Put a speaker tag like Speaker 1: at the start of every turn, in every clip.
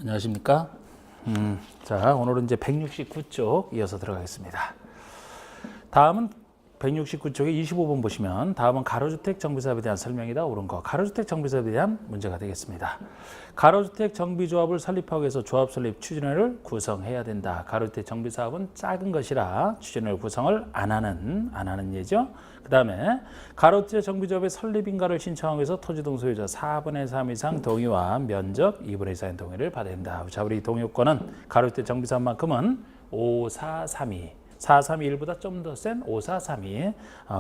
Speaker 1: 안녕하십니까? 자, 오늘은 이제 169쪽 이어서 들어가겠습니다. 다음은 169쪽에 25번 보시면 다음은 가로주택 정비사업에 대한 설명이다. 옳은 거. 가로주택 정비사업에 대한 문제가 되겠습니다. 가로주택 정비조합을 설립하기 위해서 조합 설립 추진회를 구성해야 된다. 가로주택 정비사업은 작은 것이라 추진회 구성을 안 하는 예죠. 그 다음에 가로주택 정비조합의 설립인가를 신청하기 위해서 토지동 소유자 4분의 3 이상 동의와 면적 2분의 2 이상의 동의를 받아야 된다. 자, 우리 동의요건은 가로주택 정비사업만큼은 5, 4, 3, 2. 4, 3, 2, 1보다 좀 더 센 5, 4, 3, 2.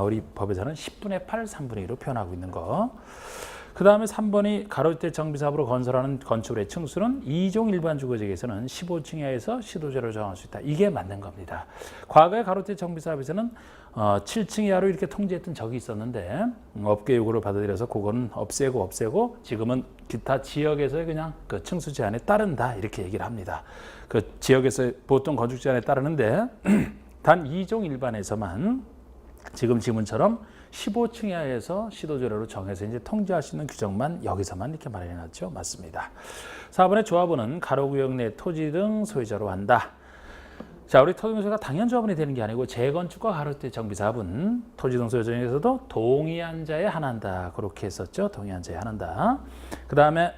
Speaker 1: 우리 법에서는 10분의 8, 3분의 2로 표현하고 있는 거. 그 다음에 3번이 가로주택 정비사업으로 건설하는 건축물의 층수는 2종 일반 주거지역에서는 15층 이하에서 시도제로 정할 수 있다. 이게 맞는 겁니다. 과거의 가로주택 정비사업에서는 7층 이하로 이렇게 통제했던 적이 있었는데 업계 요구를 받아들여서 그거는 없애고 지금은 기타 지역에서의 그냥 그 층수 제한에 따른다 이렇게 얘기를 합니다. 그 지역에서 보통 건축 제한에 따르는데 단 2종 일반에서만 지금 지문처럼 15층 이하에서 시도조례로 정해서 이제 통제할 수 있는 규정만 여기서만 이렇게 마련해놨죠. 맞습니다. 4번의 조합원은 가로구역 내 토지 등 소유자로 한다. 자, 우리 토지 등 소유가 당연 조합원이 되는 게 아니고 재건축과 가로주택 정비사업은 토지 등 소유자 중에서도 동의한 자에 한한다. 그렇게 했었죠. 동의한 자에 한한다. 그 다음에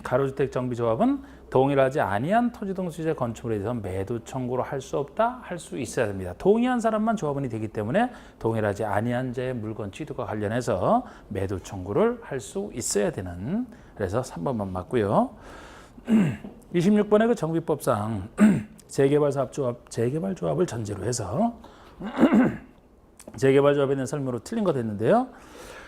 Speaker 1: 가로주택 정비조합은 동의를 하지 아니한 토지 등 소유자 건축물에 대해서 매도 청구를 할 수 없다, 할 수 있어야 됩니다. 동의한 사람만 조합원이 되기 때문에 동의를 하지 아니한 자의 물건 취득과 관련해서 매도 청구를 할 수 있어야 되는, 그래서 3번만 맞고요. 26번의 그 정비법상 재개발 조합을 전제로 해서 재개발 조합에 대한 설명으로 틀린 거 됐는데요.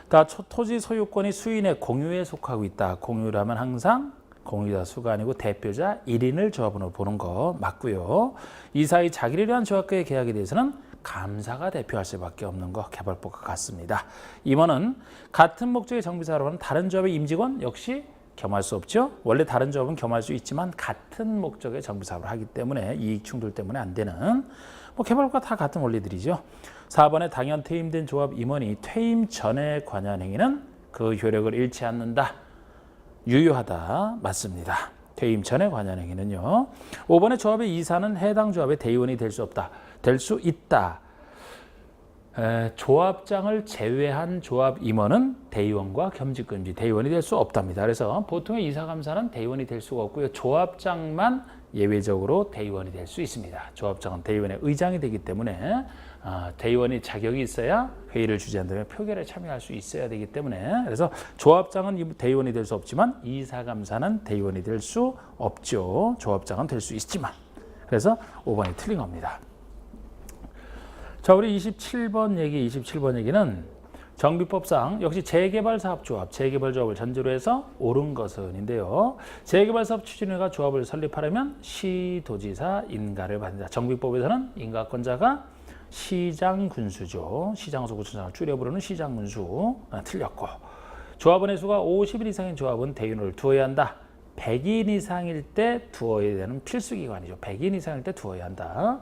Speaker 1: 다 토지 소유권이 수인의 공유에 속하고 있다. 공유라면 항상 공유자 수가 아니고 대표자 1인을 조합원으로 보는 거 맞고요. 이 사이 자기를 위한 조합과의 계약에 대해서는 감사가 대표할 수밖에 없는 거 개발법과 같습니다. 2번은 같은 목적의 정비사업은 다른 조합의 임직원 역시 겸할 수 없죠. 원래 다른 조합은 겸할 수 있지만 같은 목적의 정비사업을 하기 때문에 이익 충돌 때문에 안 되는 개발법과 다 같은 원리들이죠. 4번에 당연 퇴임된 조합 임원이 퇴임 전에 관여한 행위는 그 효력을 잃지 않는다. 유효하다. 맞습니다. 퇴임 전에 관여한 행위는요. 5번의 조합의 이사는 해당 조합의 대의원이 될 수 없다. 될 수 있다. 조합장을 제외한 조합 임원은 대의원과 겸직금지, 대의원이 될 수 없답니다. 그래서 보통의 이사감사는 대의원이 될 수가 없고요. 조합장만 예외적으로 대의원이 될 수 있습니다. 조합장은 대의원의 의장이 되기 때문에 대의원이 자격이 있어야 회의를 주재한다면 표결에 참여할 수 있어야 되기 때문에, 그래서 조합장은 대의원이 될 수 없지만 이사감사는 대의원이 될 수 없죠. 조합장은 될 수 있지만. 그래서 5번이 틀린 겁니다. 자, 우리 27번 얘기는 정비법상 역시 재개발사업조합, 재개발조합을 전제로 해서 옳은 것은인데요. 재개발사업 추진회가 조합을 설립하려면 시도지사 인가를 받는다. 정비법에서는 인가권자가 시장군수죠. 시장소 구청장을 줄여 부르는 시장군수. 틀렸고. 조합원의 수가 50인 이상인 조합은 대의원을 두어야 한다. 100인 이상일 때 두어야 되는 필수기관이죠. 100인 이상일 때 두어야 한다.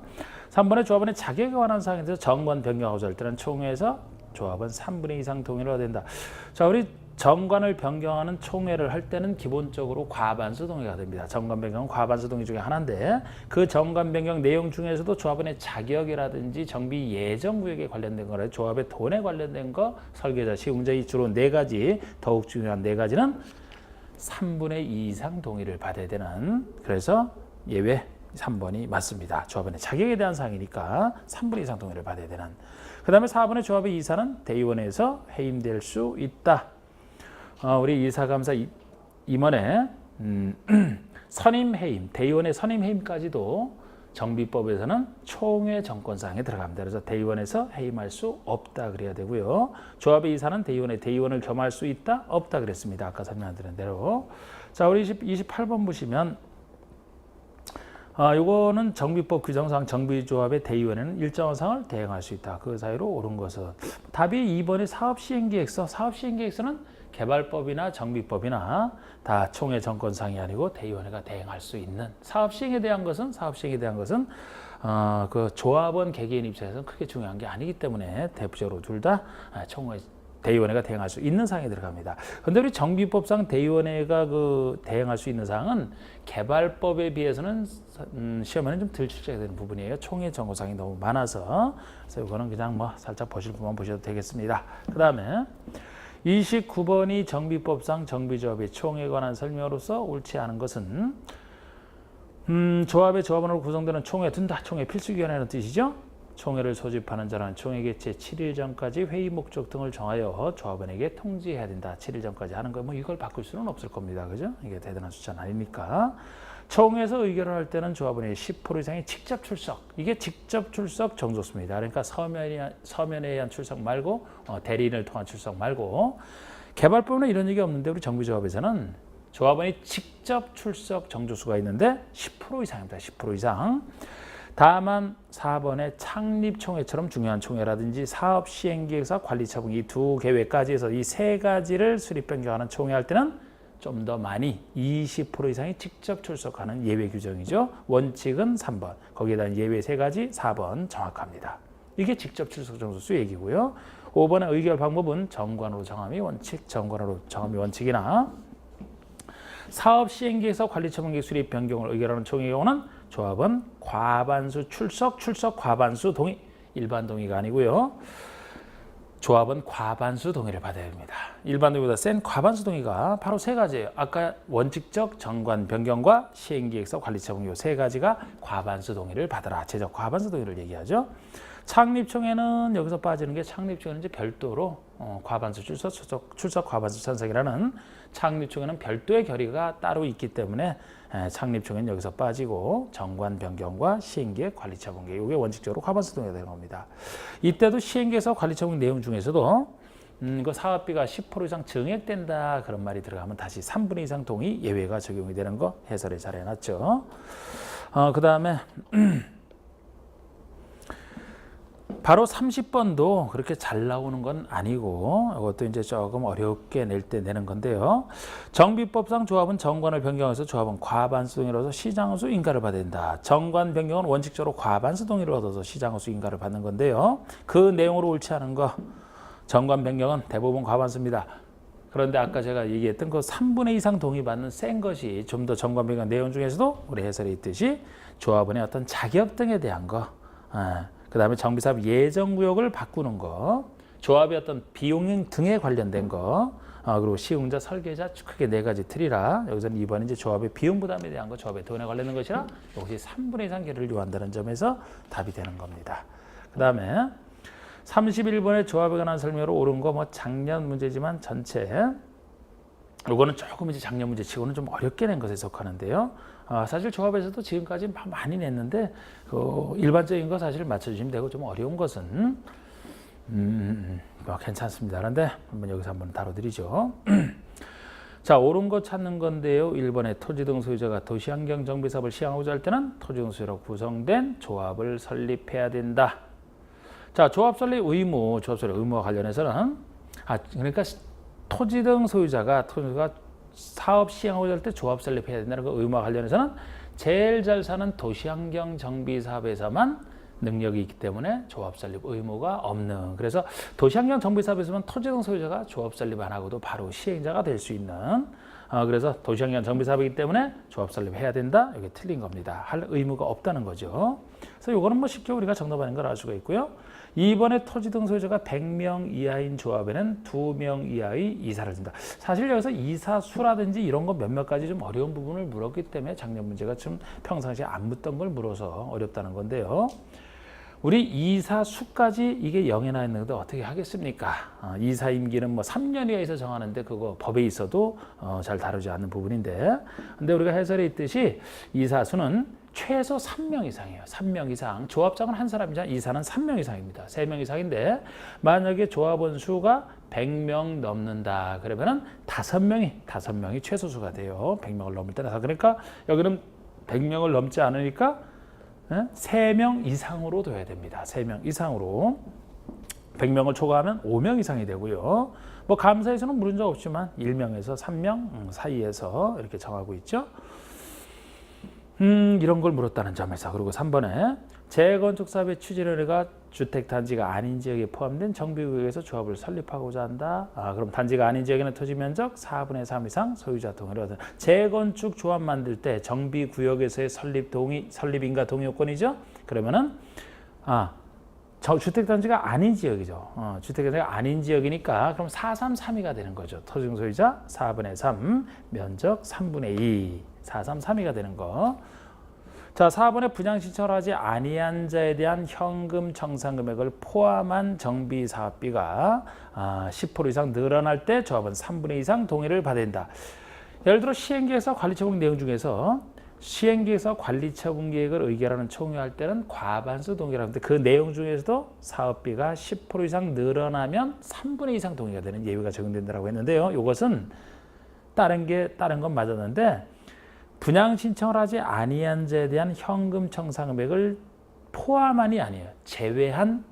Speaker 1: 3번의 조합원의 자격에 관한 사항에 대해서 정관 변경하고자 할 때는 총회에서 조합은 3분의 2 이상 동의를 얻어야 된다. 자, 우리 정관을 변경하는 총회를 할 때는 기본적으로 과반수 동의가 됩니다. 정관 변경은 과반수 동의 중에 하나인데 그 정관 변경 내용 중에서도 조합원의 자격이라든지 정비 예정 구역에 관련된 거라 조합의 돈에 관련된 거, 설계자, 시공자 이 주로 4가지, 더욱 중요한 4가지는 3분의 2 이상 동의를 받아야 되는, 그래서 예외 3번이 맞습니다. 조합원의 자격에 대한 사항이니까 3분의 2 이상 동의를 받아야 되는. 그 다음에 4번의 조합의 이사는 대의원에서 해임될 수 있다. 우리 이사감사 임원의 선임 해임, 대의원의 선임 해임까지도 정비법에서는 총회 정권사항에 들어갑니다. 그래서 대의원에서 해임할 수 없다 그래야 되고요. 조합의 이사는 대의원을 겸할 수 있다? 없다 그랬습니다. 아까 설명드린 대로. 자, 우리 28번 보시면 이거는 정비법 규정상 정비조합의 대의원에는 일정한 사항을 대행할 수 있다. 그 사이로 옳은 것은 답이 2번의 사업시행계획서. 사업시행계획서는 개발법이나 정비법이나 다 총회 정권상이 아니고 대의원회가 대행할 수 있는, 사업시행에 대한 것은 그 조합원 개개인 입장에서는 크게 중요한 게 아니기 때문에 대표적으로 둘 다 총회 대의원회가 대행할 수 있는 사항이 들어갑니다. 그런데 우리 정비법상 대의원회가 대행할 수 있는 사항은 개발법에 비해서는 시험에는 좀 덜 출제가 되는 부분이에요. 총회 정보사항이 너무 많아서. 그래서 이거는 그냥 뭐 살짝 보실 분만 보셔도 되겠습니다. 그 다음에 29번이 정비법상 정비조합의 총회에 관한 설명으로서 옳지 않은 것은 조합의 조합원으로 구성되는 총회 둔다. 총회 필수기관이라는 뜻이죠. 총회를 소집하는 자는 총회 개최 7일 전까지 회의 목적 등을 정하여 조합원에게 통지해야 된다. 7일 전까지 하는 거 뭐 이걸 바꿀 수는 없을 겁니다. 그죠? 이게 대단한 숫자는 아니니까. 총회에서 의결을 할 때는 조합원의 10% 이상이 직접 출석. 이게 직접 출석 정도수입니다. 그러니까 서면에 의한 출석 말고 대리인을 통한 출석 말고 개발법은 이런 얘기 없는데 우리 정비조합에서는 조합원이 직접 출석 정도수가 있는데 10% 이상입니다. 10% 이상. 다만 4번의 창립총회처럼 중요한 총회라든지 사업시행기획사 관리처분 이 두 계획까지 해서 이 세 가지를 수립 변경하는 총회할 때는 좀 더 많이 20% 이상이 직접 출석하는 예외 규정이죠. 원칙은 3번, 거기에다 예외 3가지 4번 정확합니다. 이게 직접 출석 정도수 얘기고요. 5번의 의결 방법은 정관으로 정함이 원칙, 정관으로 정함이 원칙이나 사업시행기획사 관리처분계획 수립 변경을 의결하는 총회의 경우는 조합은 과반수 출석 과반수 동의, 일반 동의가 아니고요. 조합은 과반수 동의를 받아야 됩니다. 일반 동의보다 센 과반수 동의가 바로 3가지예요. 아까 원칙적 정관 변경과 시행기획서 관리처분 요 3가지가 과반수 동의를 받아라. 제적 과반수 동의를 얘기하죠. 창립총회는 여기서 빠지는 게 창립총회는 이제 별도로 과반수 출석 과반수 찬성이라는 창립총회는 별도의 결의가 따로 있기 때문에 창립총회는 여기서 빠지고 정관 변경과 시행계획 관리처분계 이게 원칙적으로 과반수 동의가 되는 겁니다. 이때도 시행계획서 관리처분 내용 중에서도 그 사업비가 10% 이상 증액된다 그런 말이 들어가면 다시 3분의 2 이상 동의 예외가 적용이 되는 거 해설을 잘 해놨죠. 그 다음에 바로 30번도 그렇게 잘 나오는 건 아니고 이것도 이제 조금 어렵게 낼 때 내는 건데요. 정비법상 조합은 정관을 변경해서 조합은 과반수 동의를 얻어서 시장허수 인가를 받아야 된다. 정관 변경은 원칙적으로 과반수 동의를 얻어서 시장허수 인가를 받는 건데요. 그 내용으로 옳지 않은 거 정관 변경은 대부분 과반수입니다. 그런데 아까 제가 얘기했던 그 3분의 2 이상 동의받는 센 것이 좀 더 정관 변경 내용 중에서도 우리 해설에 있듯이 조합원의 어떤 자격 등에 대한 거 그 다음에 정비사업 예정구역을 바꾸는 거, 조합의 어떤 비용 등에 관련된 거, 그리고 시흥자, 설계자 크게 4가지 틀이라 여기서는 2번은 이제 조합의 비용 부담에 대한 거, 조합의 돈에 관련된 것이라 역시 3분의 2 이상 결의를 요한다는 점에서 답이 되는 겁니다. 그 다음에 31번의 조합에 관한 설명으로 옳은 거 뭐 작년 문제지만 전체 이거는 조금 이제 작년 문제 치고는 좀 어렵게 낸 것에 속하는데요. 사실 조합에서도 지금까지 많이 냈는데 일반적인 거 사실 맞춰주시면 되고 좀 어려운 것은 뭐 괜찮습니다. 그런데 여기서 한번 다뤄드리죠. 자, 옳은 거 찾는 건데요. 1번에 토지 등 소유자가 도시환경 정비 사업을 시행하고자 할 때는 토지 등 소유로 구성된 조합을 설립해야 된다. 자, 조합 설립 의무, 조합 설립 의무와 관련해서는 그러니까 토지 등 소유자가 사업 시행하고자 할 때 조합 설립해야 된다는 그 의무와 관련해서는 제일 잘 사는 도시환경 정비 사업에서만 능력이 있기 때문에 조합 설립 의무가 없는. 그래서 도시환경 정비 사업에서만 토지 등 소유자가 조합 설립 안 하고도 바로 시행자가 될 수 있는. 그래서 도시환경 정비 사업이기 때문에 조합 설립해야 된다. 이게 틀린 겁니다. 할 의무가 없다는 거죠. 그래서 이거는 뭐 쉽게 우리가 정답하는 걸 알 수가 있고요. 2번에 토지 등 소유자가 100명 이하인 조합에는 2명 이하의 이사를 준다. 사실 여기서 이사 수라든지 이런 거 몇몇 가지 좀 어려운 부분을 물었기 때문에 작년 문제가 좀 평상시에 안 묻던 걸 물어서 어렵다는 건데요. 우리 이사 수까지 이게 0에 나 있는데 어떻게 하겠습니까? 이사 임기는 뭐 3년 이하에서 정하는데 그거 법에 있어도 잘 다루지 않는 부분인데, 근데 우리가 해설에 있듯이 이사 수는 최소 3명 이상이에요. 3명 이상. 조합장은 한 사람이잖아요. 이사는 3명 이상입니다. 3명 이상인데 만약에 조합원 수가 100명 넘는다. 그러면은 5명이 최소수가 돼요. 100명을 넘을 때는. 그러니까 여기는 100명을 넘지 않으니까 3명 이상으로 둬야 됩니다. 3명 이상으로. 100명을 초과하면 5명 이상이 되고요. 뭐 감사에서는 물은 적 없지만 1명에서 3명 사이에서 이렇게 정하고 있죠. 이런 걸 물었다는 점에서. 그리고 3번에 재건축 사업의 추진의뢰가 주택단지가 아닌 지역에 포함된 정비구역에서 조합을 설립하고자 한다. 그럼 단지가 아닌 지역에는 토지 면적 4분의 3 이상 소유자 동의를 얻은 재건축 조합 만들 때 정비구역에서의 설립인가 동의 요건이죠. 그러면은 주택단지가 아닌 지역이죠. 주택단지가 아닌 지역이니까 그럼 4,3,3,2가 되는 거죠. 토지 소유자 4분의 3, 면적 3분의 2, 4,3,3,2가 되는 거. 자, 4번에 분양 신청을 하지 아니한 자에 대한 현금 청산 금액을 포함한 정비 사업비가 10% 이상 늘어날 때 조합은 3분의 2 이상 동의를 받아야 된다. 예를 들어 시행계획서 관리처분 내용 중에서 시행계획서 관리처분 계획을 의결하는 총회할 때는 과반수 동의를 하는데 그 내용 중에서도 사업비가 10% 이상 늘어나면 3분의 2 이상 동의가 되는 예외가 적용된다고 했는데요. 이것은 다른 건 맞았는데 분양 신청을 하지 아니한 자에 대한 현금 청산 금액을 포함한이 아니에요. 제외한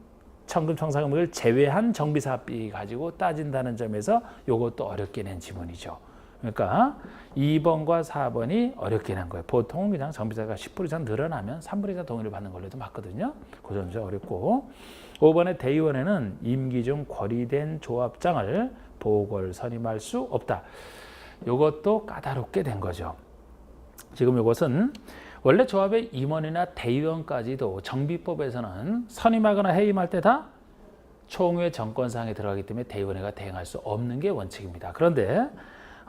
Speaker 1: 현금 청산 금액을 제외한 정비 사업비 가지고 따진다는 점에서 이것도 어렵게 낸 지문이죠. 그러니까 2번과 4번이 어렵게 낸 거예요. 보통은 그냥 정비사가 10% 이상 늘어나면 3분의 2 이상 동의를 받는 걸로도 맞거든요. 그 점이 좀 어렵고 5번의 대의원에는 임기 중 거리된 조합장을 보궐 선임할 수 없다. 이것도 까다롭게 된 거죠. 지금 이것은 원래 조합의 임원이나 대의원까지도 정비법에서는 선임하거나 해임할 때 다 총회 정권사항에 들어가기 때문에 대의원회가 대행할 수 없는 게 원칙입니다. 그런데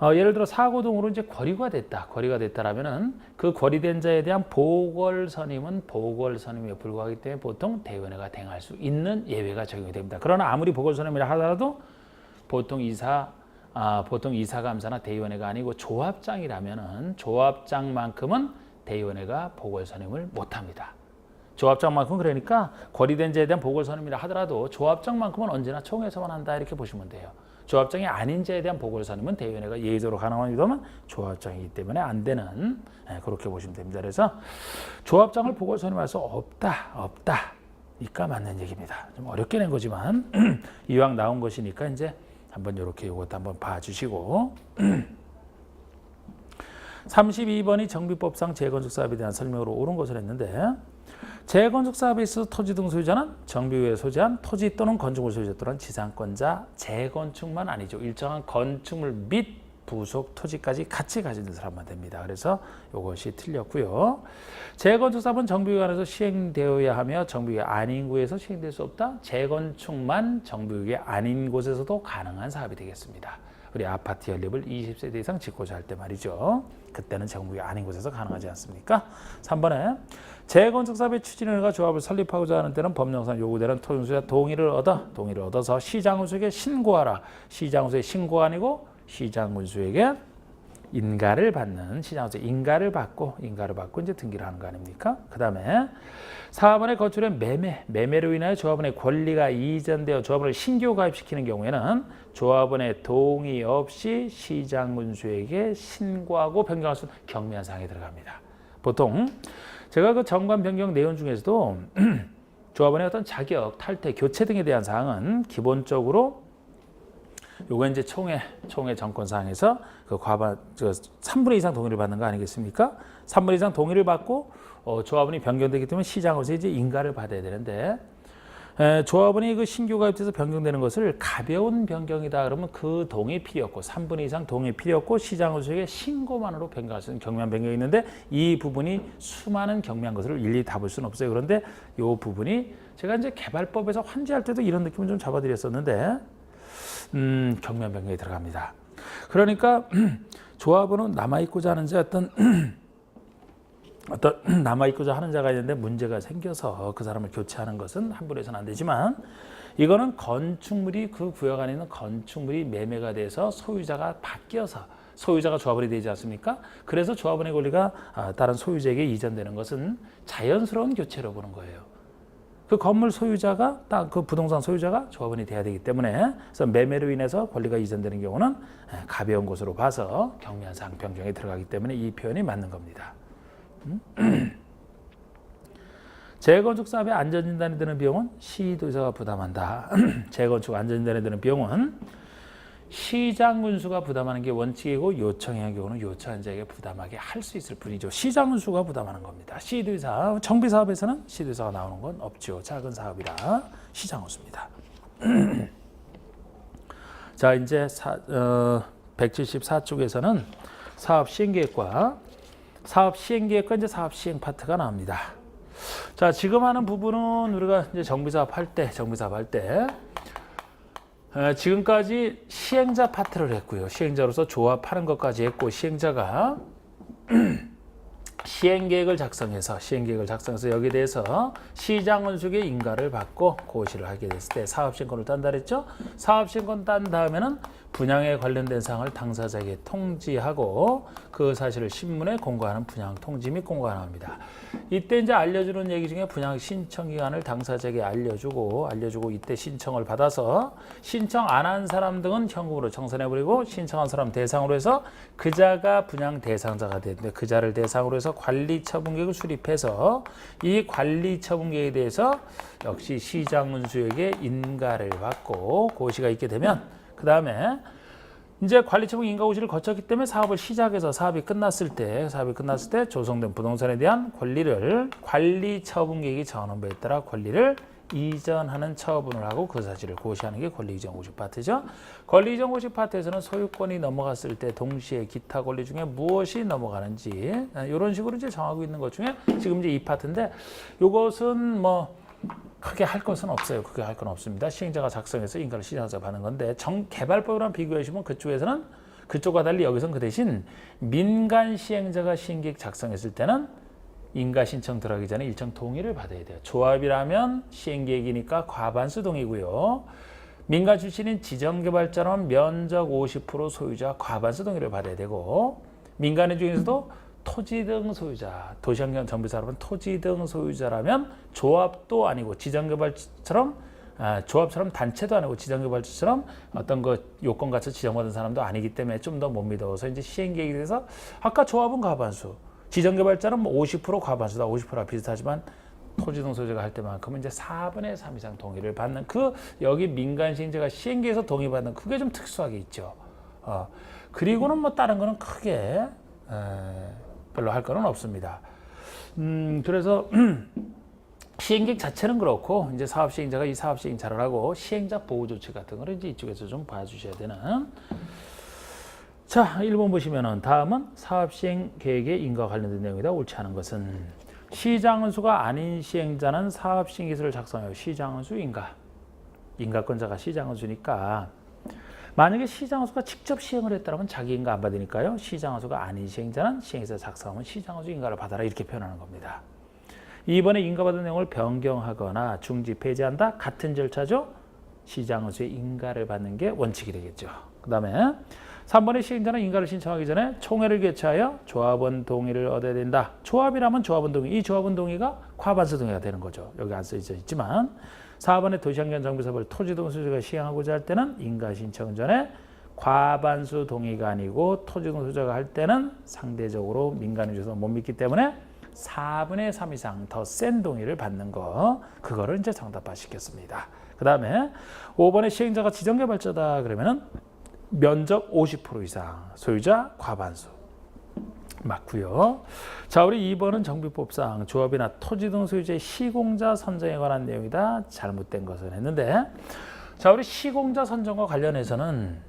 Speaker 1: 예를 들어 사고 등으로 이제 거리가 됐다라면은 그 거리된 자에 대한 보궐 선임은 보궐 선임에 불과하기 때문에 보통 대의원회가 대행할 수 있는 예외가 적용이 됩니다. 그러나 아무리 보궐 선임이라 하더라도 보통 이사감사나 대의원회가 아니고 조합장이라면은 조합장만큼은 대의원회가 보궐선임을 못합니다. 조합장만큼 그러니까 거리된 자에 대한 보궐선임이라 하더라도 조합장만큼은 언제나 총회에서만 한다 이렇게 보시면 돼요. 조합장이 아닌 자에 대한 보궐선임은 대의원회가 예의대로 가능한 경우는 조합장이기 때문에 안 되는 그렇게 보시면 됩니다. 그래서 조합장을 보궐선임할 수 없다니까 맞는 얘기입니다. 좀 어렵게 낸 거지만 이왕 나온 것이니까 이제 한번 이렇게 이것도 한번 봐주시고 32번이 정비법상 재건축 사업에 대한 설명으로 옳은 것을 했는데 재건축 사업에 있어서 토지 등 소유자는 정비구역에 소재한 토지 또는 건축물 소유자 또는 지상권자 재건축만 아니죠. 일정한 건축물 및 부속 토지까지 같이 가진 사람만 됩니다. 그래서 이것이 틀렸고요. 재건축 사업은 정비구역 안에서 시행되어야 하며 정비구역 아닌 구에서 시행될 수 없다. 재건축만 정비구역이 아닌 곳에서도 가능한 사업이 되겠습니다. 우리 아파트 연립을 20세대 이상 짓고자 할 때 말이죠. 그때는 정비구역 아닌 곳에서 가능하지 않습니까? 3번에 재건축 사업의 추진의뢰가 조합을 설립하고자 하는 때는 법령상 요구되는 토지소유자 동의를 얻어서 시장군수에게 신고하라. 시장군수의 신고가 아니고 시장군수에게 인가를 받는 시장군수 인가를 받고 이제 등기를 하는 거 아닙니까? 그 다음에 4번에 거출된 매매로 인하여 조합원의 권리가 이전되어 조합원을 신규 가입시키는 경우에는 조합원의 동의 없이 시장군수에게 신고하고 변경할 수 있는 경미한 사항이 들어갑니다. 보통 제가 그 정관 변경 내용 중에서도 조합원의 어떤 자격, 탈퇴, 교체 등에 대한 사항은 기본적으로 요거 이제 총회 정권사항에서 그 3분의 2 이상 동의를 받는 거 아니겠습니까? 3분의 2 이상 동의를 받고 조합원이 변경되기 때문에 시장으로서 이제 인가를 받아야 되는데 조합원이 그 신규 가입돼서 변경되는 것을 가벼운 변경이다 그러면 그 동의 필요 없고 3분의 2 이상 동의 필요 없고 시장으로서의 신고만으로 변경할 수 있는 경미한 변경이 있는데 이 부분이 수많은 경미한 것을 일일이 다 볼 수는 없어요. 그런데 이 부분이 제가 이제 개발법에서 환지할 때도 이런 느낌을 좀 잡아드렸었는데 경미한 변경이 들어갑니다. 그러니까 조합원은 남아있고자 하는 자 어떤 남아있고자 하는 자가 있는데 문제가 생겨서 그 사람을 교체하는 것은 함부로 해서는 안 되지만 이거는 건축물이 그 구역 안에 있는 건축물이 매매가 돼서 소유자가 바뀌어서 소유자가 조합원이 되지 않습니까? 그래서 조합원의 권리가 다른 소유자에게 이전되는 것은 자연스러운 교체로 보는 거예요. 그 건물 소유자가 그 부동산 소유자가 조합원이 돼야 되기 때문에 그래서 매매로 인해서 권리가 이전되는 경우는 가벼운 것으로 봐서 경미한 사항 변경에 들어가기 때문에 이 표현이 맞는 겁니다. 재건축 사업에 안전진단이 드는 비용은 시도지사가 부담한다. 재건축 안전진단이 드는 비용은 시장군수가 부담하는 게 원칙이고 요청의 경우는 요청한 자에게 부담하게 할 수 있을 뿐이죠. 시장군수가 부담하는 겁니다. 시도의사, 정비사업에서는 시도의사가 나오는 건 없죠. 작은 사업이라 시장군수입니다. 자, 이제 174쪽에서는 사업 시행계획과 이제 사업 시행 파트가 나옵니다. 자, 지금 하는 부분은 우리가 이제 정비사업 할 때 지금까지 시행자 파트를 했고요. 시행자로서 조합하는 것까지 했고, 시행자가 시행계획을 작성해서 여기에 대해서 시장원수의 인가를 받고 고시를 하게 됐을 때 사업시행권을 딴다 그랬죠. 사업시행권 딴 다음에는 분양에 관련된 사항을 당사자에게 통지하고 그 사실을 신문에 공고하는 분양 통지 및 공고가 나옵니다. 이때 이제 알려주는 얘기 중에 분양 신청 기간을 당사자에게 알려주고 이때 신청을 받아서 신청 안 한 사람 등은 현금으로 청산해버리고 신청한 사람 대상으로 해서 그자가 분양 대상자가 되는데 그자를 대상으로 해서 관리처분계획을 수립해서 이 관리처분계획에 대해서 역시 시장문수에게 인가를 받고 고시가 있게 되면 그 다음에 이제 관리처분 인가고시를 거쳤기 때문에 사업을 시작해서 사업이 끝났을 때 조성된 부동산에 대한 권리를 관리처분계획이 정하는 바에 따라 권리를 이전하는 처분을 하고 그 사실을 고시하는 게 권리이전고시 파트죠. 권리이전고시 파트에서는 소유권이 넘어갔을 때 동시에 기타 권리 중에 무엇이 넘어가는지 이런 식으로 이제 정하고 있는 것 중에 지금 이제 이 파트인데 이것은 뭐 크게 할 것은 없어요. 크게 할 건 없습니다. 시행자가 작성해서 인가를 시장자가 받는 건데 개발법이랑 비교해 보시면 그쪽에서는 그쪽과 달리 여기서는 그 대신 민간 시행자가 시행계획 작성했을 때는 인가 신청 들어가기 전에 일정 동의를 받아야 돼요. 조합이라면 시행계획이니까 과반수 동의고요. 민간 출신인 지정개발자라면 면적 50% 소유자 과반수 동의를 받아야 되고 민간인 중에서도 토지 등 소유자, 도시환경 정비사업은 토지 등 소유자라면 조합도 아니고 지정개발처럼 조합처럼 단체도 아니고 지정개발처럼 어떤 거 요건 같이 지정받은 사람도 아니기 때문에 좀 더 못 믿어서 이제 시행계획에 대해서 아까 조합은 과반수, 지정개발자는 50% 과반수다. 50%와 비슷하지만 토지 등 소유자가 할 때만큼은 이제 4분의 3 이상 동의를 받는 여기 민간 시행자가 시행계획에서 동의받는 그게 좀 특수하게 있죠. 그리고는 뭐 다른 거는 크게 별로 할 거는 없습니다. 그래서 시행계획 자체는 그렇고 이제 사업 시행자가 이 사업 시행 잘 하고 시행자 보호 조치 같은 거를 이제 이쪽에서 좀 봐주셔야 되는. 자, 1번 보시면은 다음은 사업 시행 계획의 인가와 관련된 내용이다. 옳지 않은 것은 시장은수가 아닌 시행자는 사업 시행 기술을 작성해요. 시장은수 인가권자가 시장은수니까 만약에 시장원수가 직접 시행을 했다면 자기 인가 안 받으니까요. 시장원수가 아닌 시행자는 시행에서 작성하면 시장원수 인가를 받아라 이렇게 표현하는 겁니다. 2번에 인가받은 내용을 변경하거나 중지 폐지한다. 같은 절차죠. 시장원수의 인가를 받는 게 원칙이 되겠죠. 그 다음에 3번의 시행자는 인가를 신청하기 전에 총회를 개최하여 조합원 동의를 얻어야 된다. 조합이라면 조합원 동의. 이 조합원 동의가 과반수 동의가 되는 거죠. 여기 안 써져 있지만 4번의 도시환경 정비사업을 토지 등 소유자가 시행하고자 할 때는 인가 신청 전에 과반수 동의가 아니고 토지 등 소유자가 할 때는 상대적으로 민간인 중에서 못 믿기 때문에 4분의 3 이상 더 센 동의를 받는 거 그거를 이제 정답화 시켰습니다. 그 다음에 5번의 시행자가 지정개발자다 그러면은 면적 50% 이상 소유자 과반수 맞고요. 자, 우리 2번은 정비법상 조합이나 토지 등 소유자의 시공자 선정에 관한 내용이다. 잘못된 것을 했는데 자, 우리 시공자 선정과 관련해서는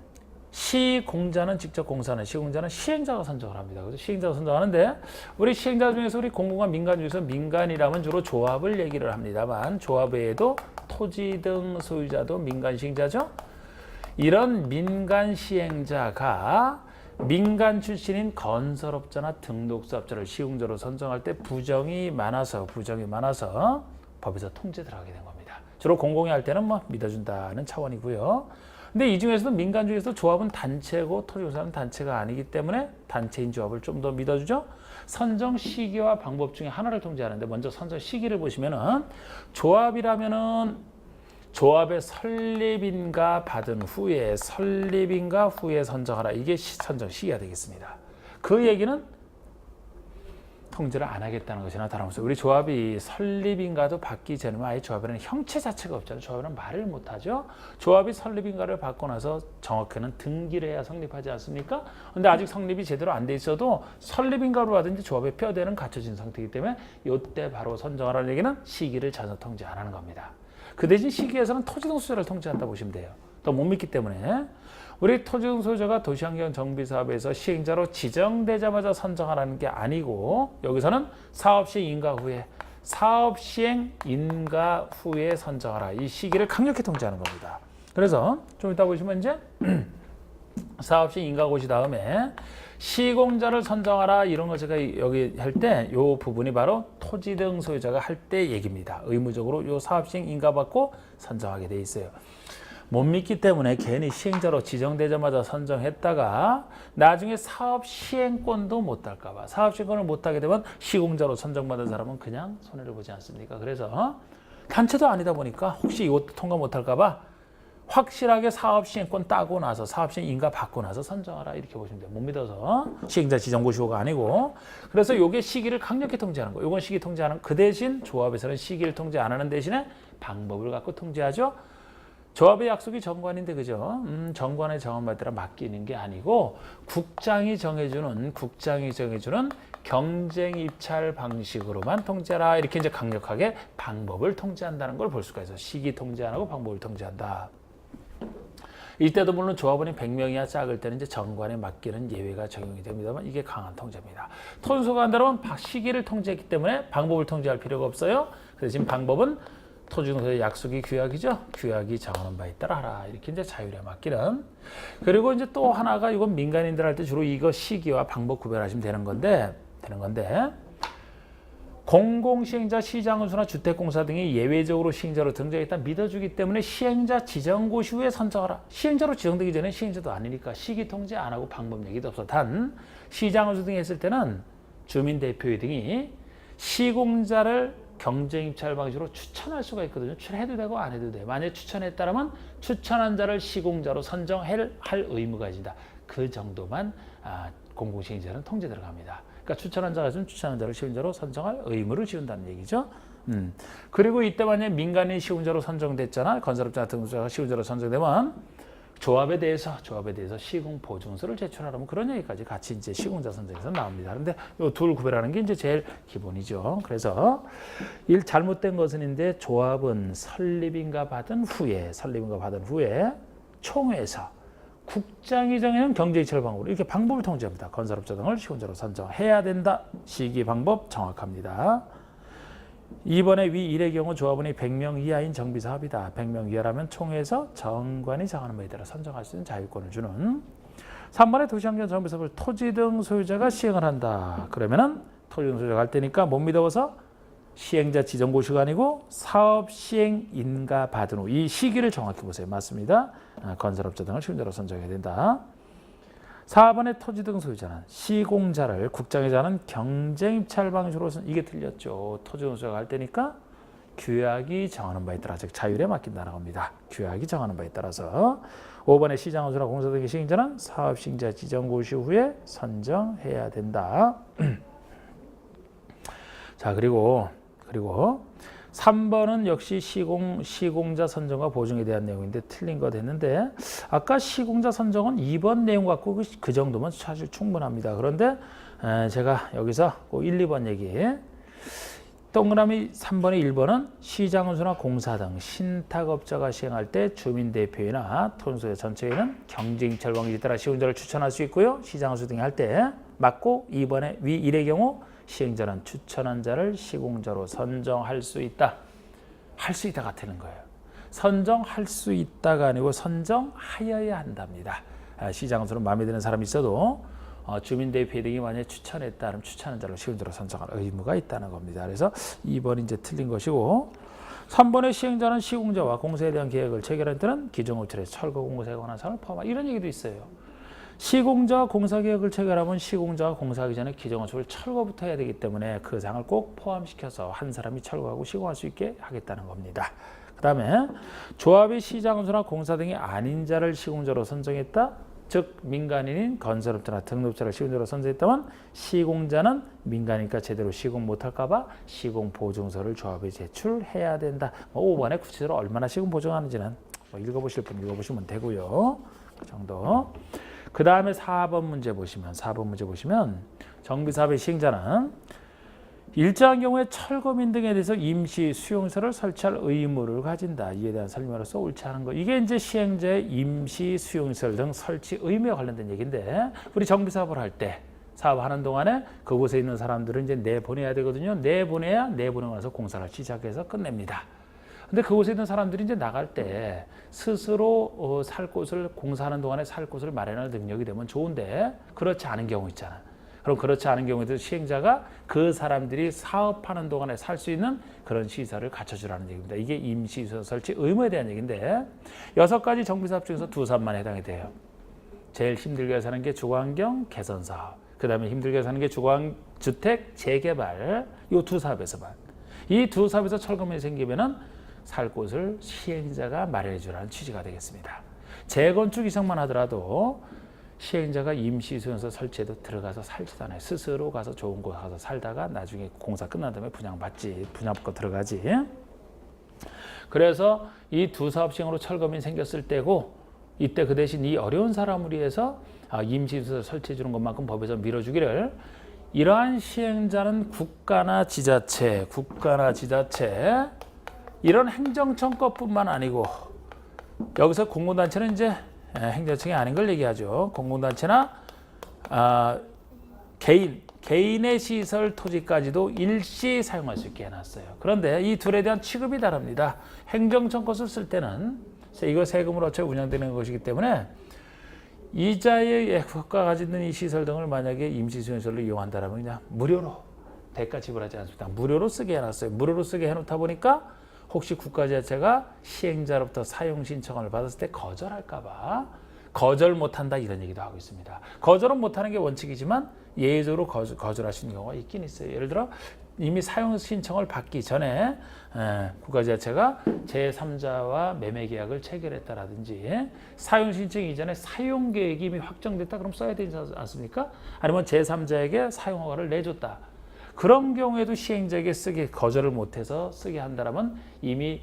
Speaker 1: 시공자는 직접 공사하는 시공자는 시행자가 선정을 합니다. 그래서 시행자가 선정하는데 우리 시행자 중에서 우리 공공과 민간 중에서 민간이라면 주로 조합을 얘기를 합니다만 조합 외에도 토지 등 소유자도 민간 시행자죠. 이런 민간 시행자가 민간 출신인 건설업자나 등록사업자를 시공자로 선정할 때 부정이 많아서 법에서 통제 들어가게 된 겁니다. 주로 공공이 할 때는 뭐 믿어준다는 차원이고요. 근데 이 중에서도 민간 중에서도 조합은 단체고 토지공사는 단체가 아니기 때문에 단체인 조합을 좀 더 믿어주죠. 선정 시기와 방법 중에 하나를 통제하는데 먼저 선정 시기를 보시면은 조합이라면은 조합의 설립인가 받은 후에 선정하라. 이게 선정 시기가 되겠습니다. 그 얘기는 통지를 안 하겠다는 것이 나타나면서 우리 조합이 설립인가도 받기 전에 아예 조합에는 형체 자체가 없잖아요. 조합에는 말을 못하죠. 조합이 설립인가를 받고 나서 정확히는 등기를 해야 성립하지 않습니까? 근데 아직 성립이 제대로 안 돼 있어도 설립인가로 하든지 조합의 뼈대는 갖춰진 상태이기 때문에 이때 바로 선정하라는 얘기는 시기를 전혀 통지 안 하는 겁니다. 그 대신 시기에서는 토지 등 소유자를 통지한다 보시면 돼요. 더 못 믿기 때문에 우리 토지 등 소유자가 도시환경 정비 사업에서 시행자로 지정되자마자 선정하라는 게 아니고 여기서는 사업 시행 인가 후에 사업 시행 인가 후에 선정하라. 이 시기를 강력히 통지하는 겁니다. 그래서 좀 이따 보시면 이제 사업 시행 인가 고시 다음에 시공자를 선정하라 이런 걸 제가 여기 할 때 이 부분이 바로 토지 등 소유자가 할 때 얘기입니다. 의무적으로 이 사업 시행 인가 받고 선정하게 돼 있어요. 못 믿기 때문에 괜히 시행자로 지정되자마자 선정했다가 나중에 사업 시행권도 못 딸까 봐. 사업 시행권을 못 하게 되면 시공자로 선정받은 사람은 그냥 손해를 보지 않습니까? 그래서 단체도 아니다 보니까 혹시 이것도 통과 못 할까 봐 확실하게 사업 시행권 따고 나서 사업 시행 인가 받고 나서 선정하라 이렇게 보시면 돼요. 못 믿어서 시행자 지정고시호가 아니고. 그래서 이게 시기를 강력히 통지하는 거예요. 이건 시기 통지하는 그 대신 조합에서는 시기를 통지 안 하는 대신에 방법을 갖고 통지하죠. 조합의 약속이 정관인데 그죠? 정관의 정한에 따라 맡기는 게 아니고 국장이 정해주는 경쟁 입찰 방식으로만 통지하라 이렇게 이제 강력하게 방법을 통지한다는 걸 볼 수가 있어요. 시기 통지 안 하고 방법을 통지한다. 이때도 물론 조합원이 100명이야 작을 때는 이제 정관에 맡기는 예외가 적용이 됩니다만 이게 강한 통제입니다. 토지소가 한다면 시기를 통제했기 때문에 방법을 통제할 필요가 없어요. 그래서 지금 방법은 토지등소의 약속이 규약이죠. 규약이 정하는 바에 따라 하라. 이렇게 이제 자율에 맡기는. 그리고 이제 또 하나가 이건 민간인들 할 때 주로 이거 시기와 방법 구별하시면 되는 건데 공공시행자 시장운수나 주택공사 등이 예외적으로 시행자로 등장했다 믿어주기 때문에 시행자 지정고시 후에 선정하라. 시행자로 지정되기 전에 시행자도 아니니까 시기 통제 안 하고 방법 얘기도 없어. 단 시장운수 등이 했을 때는 주민대표 등이 시공자를 경쟁입찰 방식으로 추천할 수가 있거든요. 추천해도 되고 안 해도 돼. 만약에 추천했다면 추천한 자를 시공자로 선정할 의무가 있다. 그 정도만 공공시행자는 통제 들어갑니다. 그러니까 추천한 자가 있으면 추천한 자를 시공자로 선정할 의무를 지운다는 얘기죠. 그리고 이때 만약에 민간인 시공자로 선정됐잖아. 건설업자 같은 자가 시공자로 선정되면 조합에 대해서 시공 보증서를 제출하라면 그런 얘기까지 같이 이제 시공자 선정에서 나옵니다. 그런데 이 둘 구별하는 게 이제 제일 기본이죠. 그래서 잘못된 것은인데 조합은 설립인가 받은 후에 총회에서 국장이 정해놓은 경제입찰 방법으로 이렇게 방법을 통제합니다. 건설업자 등을 시공자로 선정해야 된다. 시기 방법 정확합니다. 이번에 위 1의 경우 조합원이 100명 이하인 정비사업이다. 100명 이하라면 총회에서 정관이 정하는 바에 따라 선정할 수 있는 자율권을 주는. 3번에 도시환경 정비사업을 토지 등 소유자가 시행을 한다. 그러면은 토지 등 소유자가 할 때니까 못 믿어서 시행자 지정고시가 아니고 사업 시행 인가 받은 후 이 시기를 정확히 보세요. 맞습니다. 건설업자 등을 시공자로 선정해야 된다. 4번의 토지 등 소유자는 시공자를 국장이 정하는 경쟁입찰 방식으로 이게 틀렸죠. 토지 등 소유자가 할 때니까 규약이 정하는 바에 따라 즉 자율에 맡긴다는 겁니다. 규약이 정하는 바에 따라서 5번의 시장운수나 공사 등의 시행자는 사업 시행자 지정고시 후에 선정해야 된다. 자 그리고 3번은 역시 시공자 선정과 보증에 대한 내용인데 틀린 거 됐는데 아까 시공자 선정은 2번 내용 갖고 그 정도면 사실 충분합니다. 그런데 제가 여기서 꼭 1, 2번 얘기 동그라미 3번의 1번은 시장운수나 공사 등 신탁업자가 시행할 때 주민대표이나 토지소유자 전체에는 경쟁입찰 방식에 따라 시공자를 추천할 수 있고요. 시장운수 등이 할 때 맞고 2번의 위 1의 경우 시행자는 추천한 자를 시공자로 선정할 수 있다. 할 수 있다가 되는 거예요. 선정할 수 있다가 아니고 선정하여야 한답니다. 시장운수는 마음에 드는 사람이 있어도 주민대표 등이 만약에 추천했다면 추천한 자를 시공자로 선정할 의무가 있다는 겁니다. 그래서 2번이 이제 틀린 것이고 3번의 시행자는 시공자와 공사에 대한 계획을 체결할 때는 기존업체에서 철거 공사에 관한 사항을 포함한 이런 얘기도 있어요. 시공자와 공사계획을 체결하면 시공자가 공사하기 전에 기존건축을 철거부터 해야 되기 때문에 그 사항을 꼭 포함시켜서 한 사람이 철거하고 시공할 수 있게 하겠다는 겁니다. 그 다음에 조합이 시장운수나 공사 등이 아닌 자를 시공자로 선정했다. 즉 민간인인 건설업자나 등록자를 시공자로 선정했다면 시공자는 민간이니까 제대로 시공 못할까 봐 시공보증서를 조합에 제출해야 된다. 5번에 구체적으로 얼마나 시공 보증하는지는 읽어보실 분 읽어보시면 되고요. 그 정도. 그 다음에 4번 문제 보시면 정비사업의 시행자는 일정한 경우에 철거민 등에 대해서 임시 수용소를 설치할 의무를 가진다. 이에 대한 설명으로서 옳지 않은 거. 이게 이제 시행자의 임시 수용소 등 설치 의무에 관련된 얘기인데 우리 정비사업을 할 때 사업하는 동안에 그곳에 있는 사람들은 이제 내보내야 되거든요. 내보내고 나서 공사를 시작해서 끝냅니다. 근데 그곳에 있는 사람들이 이제 나갈 때 스스로 살 곳을 공사하는 동안에 살 곳을 마련할 능력이 되면 좋은데 그렇지 않은 경우 있잖아. 그럼 그렇지 않은 경우에도 시행자가 그 사람들이 사업하는 동안에 살 수 있는 그런 시설을 갖춰주라는 얘기입니다. 이게 임시시설 설치 의무에 대한 얘기인데 6가지 정비사업 중에서 2사업만 해당이 돼요. 제일 힘들게 사는 게 주거환경 개선 사업. 그 다음에 힘들게 사는 게 주택 재개발. 이 2사업에서만. 이 2사업에서 철거민이 생기면은 살 곳을 시행자가 마련해 주라는 취지가 되겠습니다. 재건축 이상만 하더라도 시행자가 임시 수용소 설치에도 들어가서 살지도 않아요. 스스로 가서 좋은 곳 가서 살다가 나중에 공사 끝난 다음에 분양받고 들어가지. 그래서 이 2사업 시행으로 철거민 생겼을 때고 이때 그 대신 이 어려운 사람을 위해서 임시 수용소 설치해 주는 것만큼 법에서 밀어주기를 이러한 시행자는 국가나 지자체 이런 행정청 것뿐만 아니고 여기서 공공단체는 이제 행정청이 아닌 걸 얘기하죠. 공공단체나 개인의 시설 토지까지도 일시 사용할 수 있게 해놨어요. 그런데 이 둘에 대한 취급이 다릅니다. 행정청 것을 쓸 때는 이거 세금으로 어차피 운영되는 것이기 때문에 이자의 효과가 가지는 이 시설 등을 만약에 임시수용소를 이용한다면 그냥 무료로 대가 지불하지 않습니다. 무료로 쓰게 해놨어요. 무료로 쓰게 해놓다 보니까 혹시 국가자체가 시행자로부터 사용 신청을 받았을 때 거절할까 봐 거절 못한다 이런 얘기도 하고 있습니다. 거절은 못하는 게 원칙이지만 예외적으로 거절할 수 있는 경우가 있긴 있어요. 예를 들어 이미 사용 신청을 받기 전에 국가자체가 제3자와 매매 계약을 체결했다라든지 사용 신청 이전에 사용 계획이 이미 확정됐다 그럼 써야 되지 않습니까? 아니면 제3자에게 사용 허가를 내줬다. 그런 경우에도 시행자에게 거절을 못해서 쓰게 한다면 이미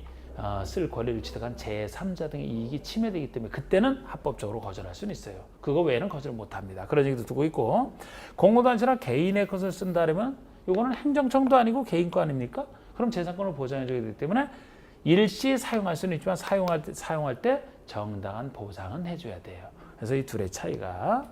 Speaker 1: 쓸 권리를 취득한 제3자 등의 이익이 침해되기 때문에 그때는 합법적으로 거절할 수는 있어요. 그거 외에는 거절 못합니다. 그런 얘기도 두고 있고 공공단체나 개인의 것을 쓴다면 이거는 행정청도 아니고 개인 거 아닙니까? 그럼 재산권을 보장해줘야 되기 때문에 일시 사용할 수는 있지만 사용할 때 정당한 보상은 해줘야 돼요. 그래서 이 둘의 차이가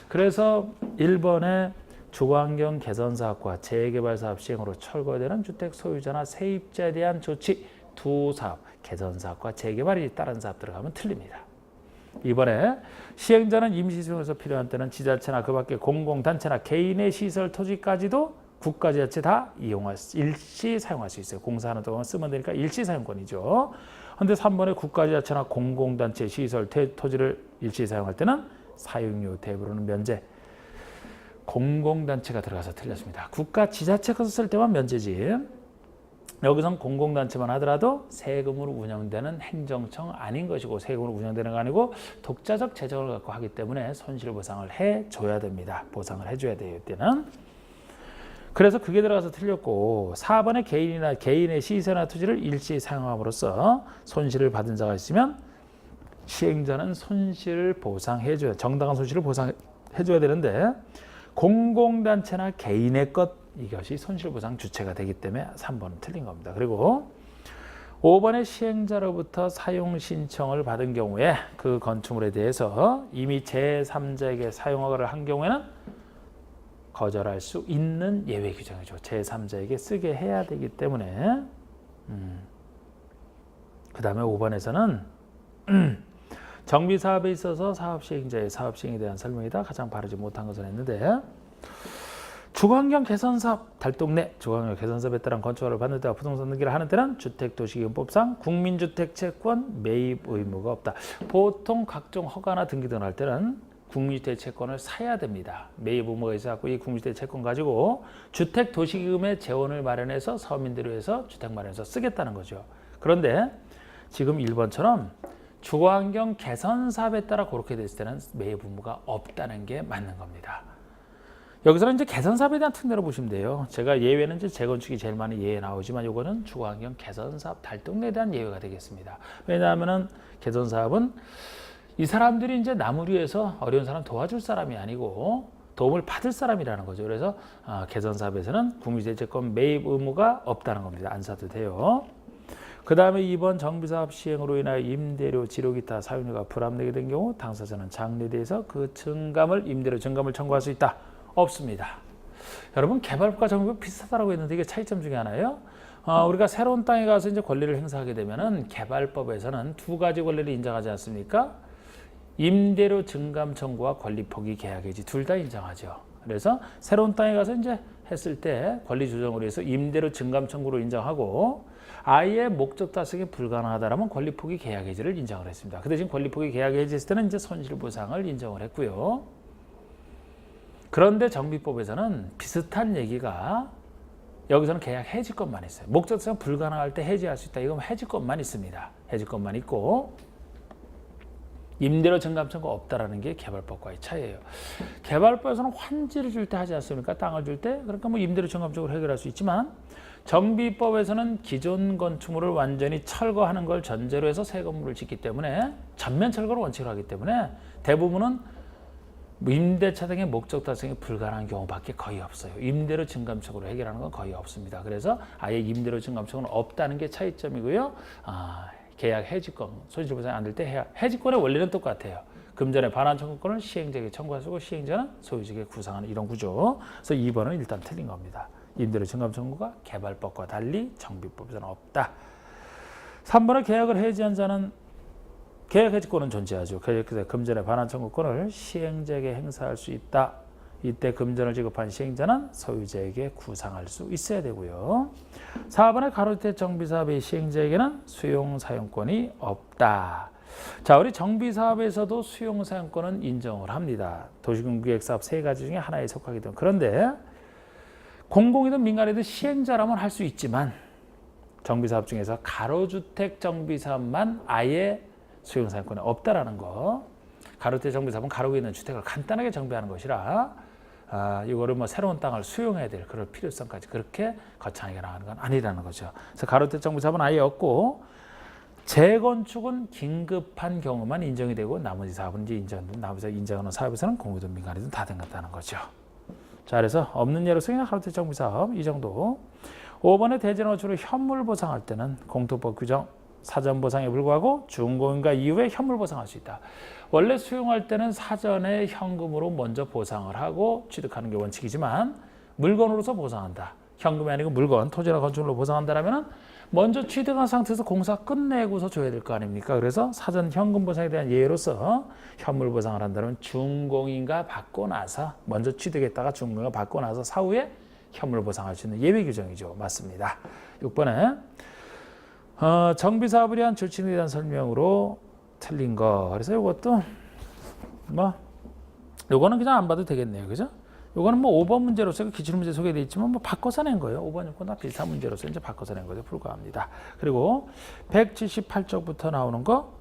Speaker 1: 그래서 1번에 주거환경 개선 사업과 재개발 사업 시행으로 철거되는 주택 소유자나 세입자에 대한 조치 2사업, 개선 사업과 재개발이 다른 사업 들어가면 틀립니다. 이번에 시행자는 임시수용소에서 필요한 때는 지자체나 그 밖에 공공단체나 개인의 시설 토지까지도 국가지자체 다 일시 사용할 수 있어요. 공사하는 동안 쓰면 되니까 일시 사용권이죠. 그런데 3번에 국가지자체나 공공단체 시설 토지를 일시 사용할 때는 사용료 대부로는 면제. 공공단체가 들어가서 틀렸습니다. 국가 지자체 것을 쓸 때만 면제지. 여기선 공공단체만 하더라도 세금으로 운영되는 행정청 아닌 것이고 세금으로 운영되는 거 아니고 독자적 재정을 갖고 하기 때문에 손실보상을 해줘야 됩니다. 보상을 해줘야 돼요. 이때는. 그래서 그게 들어가서 틀렸고 4번에 개인의 시세나 토지를 일시 사용함으로써 손실을 받은 자가 있으면 시행자는 손실을 보상해줘야 정당한 손실을 보상해줘야 되는데 공공단체나 개인의 것 이것이 손실보상 주체가 되기 때문에 3번은 틀린 겁니다. 그리고 5번의 시행자로부터 사용 신청을 받은 경우에 그 건축물에 대해서 이미 제3자에게 사용 허가를 한 경우에는 거절할 수 있는 예외 규정이죠. 제3자에게 쓰게 해야 되기 때문에 그 다음에 5번에서는 정비사업에 있어서 사업시행자의 사업시행에 대한 설명이다. 가장 바르지 못한 것을 했는데 주거환경 개선사업 달동네 주거환경 개선사업에 따른 건축허가를 받는 때와 부동산 등기를 하는 때는 주택도시기금법상 국민주택채권 매입 의무가 없다. 보통 각종 허가나 등기 등을 할 때는 국민주택채권을 사야 됩니다. 매입 의무가 있어서 이 국민주택채권 가지고 주택도시기금의 재원을 마련해서 서민들을 위해서 주택 마련해서 쓰겠다는 거죠. 그런데 지금 1번처럼 주거환경 개선 사업에 따라 그렇게 됐을 때는 매입 의무가 없다는 게 맞는 겁니다. 여기서는 이제 개선 사업에 대한 특례로 보시면 돼요. 제가 예외는 이제 재건축이 제일 많이 예외 나오지만 이거는 주거환경 개선 사업 달동네에 대한 예외가 되겠습니다. 왜냐하면은 개선 사업은 이 사람들이 이제 나무리에서 어려운 사람 도와줄 사람이 아니고 도움을 받을 사람이라는 거죠. 그래서 개선 사업에서는 국민재재권 매입 의무가 없다는 겁니다. 안 사도 돼요. 그 다음에 2번 정비사업 시행으로 인하여 임대료, 지료 기타 사용료가 불합리하게 된 경우 당사자는 장려대에서 그 증감을 임대료 증감을 청구할 수 있다. 없습니다. 여러분 개발법과 정비법 비슷하다고 했는데 이게 차이점 중에 하나예요. 우리가 새로운 땅에 가서 이제 권리를 행사하게 되면은 개발법에서는 두 가지 권리를 인정하지 않습니까? 임대료 증감 청구와 권리 포기 계약 해지 둘 다 인정하죠. 그래서 새로운 땅에 가서 이제 했을 때 권리 조정을 위해서 임대료 증감 청구로 인정하고 아예 목적 달성이 불가능하다라면 권리 포기 계약 해지를 인정을 했습니다. 그 대신 권리 포기 계약 해지했을 때는 이제 손실 보상을 인정을 했고요. 그런데 정비법에서는 비슷한 얘기가 여기서는 계약 해지권만 있어요. 목적 달성 불가능할 때 해지할 수 있다. 이건 해지권만 있습니다. 해지권만 있고 임대료 증감 청구 없다라는 게 개발법과의 차이예요. 개발법에서는 환지를 줄 때 하지 않습니까? 땅을 줄 때. 그러니까 뭐 임대료 증감적으로 해결할 수 있지만 정비법에서는 기존 건축물을 완전히 철거하는 걸 전제로 해서 새 건물을 짓기 때문에 전면 철거를 원칙으로 하기 때문에 대부분은 임대차 등의 목적 달성이 불가능한 경우밖에 거의 없어요. 임대료 증감청구로 해결하는 건 거의 없습니다. 그래서 아예 임대료 증감청구는 없다는 게 차이점이고요. 계약 해지권, 손실보상이 안 될 때 해지권의 원리는 똑같아요. 금전의 반환 청구권을 시행자에게 청구하시고 시행자는 소유주에게 구상하는 이런 구조. 그래서 2번은 일단 틀린 겁니다. 임대료 증감 청구가 개발법과 달리 정비법에서는 없다. 3번은 계약을 해지한 자는 계약 해지권은 존재하죠. 그래서 금전의 반환 청구권을 시행자에게 행사할 수 있다. 이때 금전을 지급한 시행자는 소유자에게 구상할 수 있어야 되고요. 4번의 가로주택 정비사업의 시행자에게는 수용사용권이 없다. 자, 우리 정비사업에서도 수용사용권은 인정을 합니다. 도시군기획사업 세 가지 중에 하나에 속하게 되면. 그런데 공공이든 민간이든 시행자라면 할 수 있지만 정비사업 중에서 가로주택 정비사업만 아예 수용사용권이 없다라는 거. 가로주택 정비사업은 가로에 있는 주택을 간단하게 정비하는 것이라 이거를 뭐 새로운 땅을 수용해야 될 그럴 필요성까지 그렇게 거창하게 나가는 건 아니라는 거죠. 그래서 가로주택 정비사업은 아예 없고 재건축은 긴급한 경우만 인정이 되고 나머지 사업은 이제 나머지 인정하는 사업에서는 공유든 민간이든 다 등록한다는 거죠. 자, 그래서 없는 예로서 그냥 가로주택 정비사업 이 정도. 5번의 대전호주로 현물 보상할 때는 공토법 규정 사전 보상에 불구하고 준공인가 이후에 현물 보상할 수 있다. 원래 수용할 때는 사전에 현금으로 먼저 보상을 하고 취득하는 게 원칙이지만 물건으로서 보상한다. 현금이 아니고 물건, 토지나 건축물로 보상한다라면 먼저 취득한 상태에서 공사 끝내고서 줘야 될 거 아닙니까? 그래서 사전 현금 보상에 대한 예로서 현물 보상을 한다면 준공인가 받고 나서 먼저 취득했다가 준공인가 받고 나서 사후에 현물 보상할 수 있는 예외 규정이죠. 맞습니다. 6번에 정비사업을 위한 절차에 대한 설명으로 틀린 거. 그래서 이것도 요거는 그냥 안 봐도 되겠네요. 그죠? 요거는 뭐 5번 문제로서 기출문제 소개되어 있지만 뭐 바꿔서 낸 거예요. 5번, 6번 다 비슷한 문제로서 이제 바꿔서 낸 거죠. 불과합니다. 그리고 178쪽부터 나오는 거.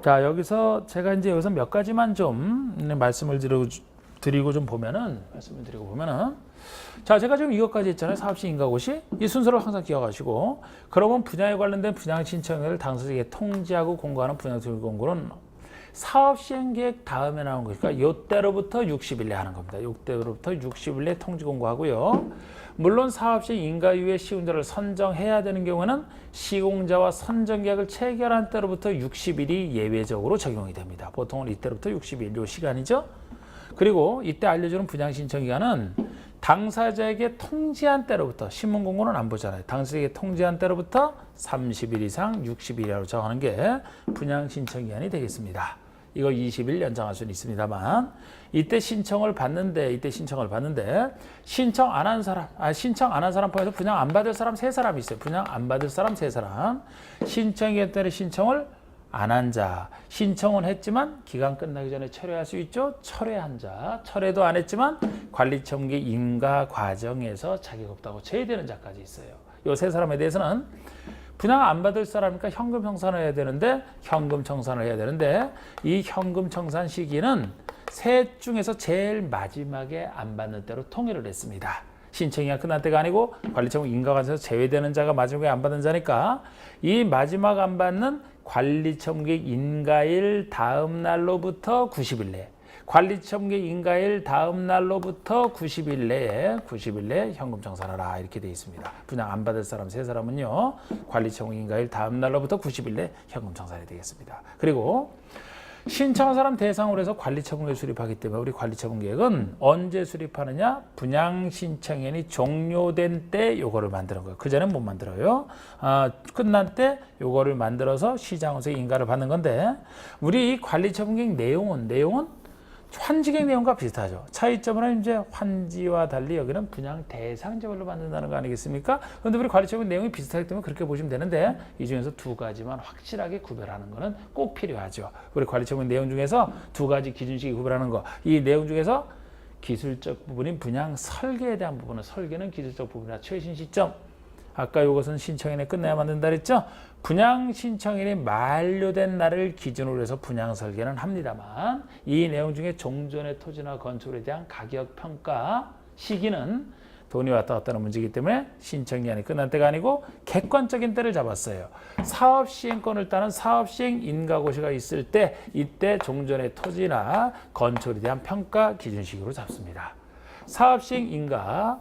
Speaker 1: 자, 여기서 제가 이제 여기서 몇 가지만 좀 말씀을 드리고 보면은 자, 제가 지금 이것까지 했잖아요. 사업시 인가고시. 이 순서를 항상 기억하시고 그러면 분양에 관련된 분양 신청을 당사자에게 통지하고 공고하는 분양 등록 공고는 사업 시행 계획 다음에 나온 거니까 이때로부터 60일 내에 하는 겁니다. 이때로부터 60일 내에 통지 공고하고요. 물론 사업 시행 인가 이후에 시공자를 선정해야 되는 경우는 시공자와 선정 계약을 체결한 때로부터 60일이 예외적으로 적용이 됩니다. 보통은 이때로부터 60일 요 시간이죠. 그리고 이때 알려주는 분양 신청 기간은 당사자에게 통지한 때로부터 신문 공고는 안 보잖아요. 당사자에게 통지한 때로부터 30일 이상 60일이라고 정하는 게 분양 신청 기간이 되겠습니다. 이거 20일 연장할 수는 있습니다만 이때 신청을 받는데 신청 안 한 사람 포함해서 분양 안 받을 사람 3사람이 있어요. 분양 안 받을 사람 3사람. 신청에 따른 신청을 안 한 자, 신청은 했지만 기간 끝나기 전에 철회할 수 있죠. 철회한 자, 철회도 안 했지만 관리청계 인가 과정에서 자격 없다고 제외되는 자까지 있어요. 이 3사람에 대해서는 분양 안 받을 사람이니까 현금 청산을 해야 되는데 이 현금 청산 시기는 셋 중에서 제일 마지막에 안 받는 때로 통일을 했습니다. 신청이 끝난 때가 아니고 관리청구 인가관에서 제외되는 자가 마지막에 안 받는 자니까 이 마지막 안 받는 관리청구객 인가일 다음 날로부터 90일 내에 관리청구객 인가일 다음 날로부터 90일 내에 현금 청산하라 이렇게 되어 있습니다. 분양 안 받을 사람 세 사람은요. 관리청구객 인가일 다음 날로부터 90일 내에 현금 청산이 되겠습니다. 그리고 신청한 사람 대상으로 해서 관리처분계획 수립하기 때문에 우리 관리처분계획은 언제 수립하느냐? 분양 신청인이 종료된 때 요거를 만드는 거예요. 그 전에는 못 만들어요. 끝난 때 요거를 만들어서 시장으로서 인가를 받는 건데 우리 이 관리처분계획 내용은 환지계획 내용과 비슷하죠. 차이점은 이제 환지와 달리 여기는 분양 대상제별로 만든다는 거 아니겠습니까? 그런데 우리 관리처분 내용이 비슷하기 때문에 그렇게 보시면 되는데 이 중에서 두 가지만 확실하게 구별하는 거는 꼭 필요하죠. 우리 관리처분 내용 중에서 두 가지 기준식이 구별하는 거. 이 내용 중에서 기술적 부분인 분양 설계에 대한 부분은 설계는 기술적 부분이나 최신 시점. 아까 이것은 신청인이 끝내야만 된다 그랬죠? 분양 신청일이 만료된 날을 기준으로 해서 분양 설계는 합니다만 이 내용 중에 종전의 토지나 건축물에 대한 가격 평가 시기는 돈이 왔다 갔다 하는 문제이기 때문에 신청기한이 끝난 때가 아니고 객관적인 때를 잡았어요. 사업 시행권을 따는 사업 시행 인가고시가 있을 때 이때 종전의 토지나 건축물에 대한 평가 기준 시기로 잡습니다. 사업시행 인가,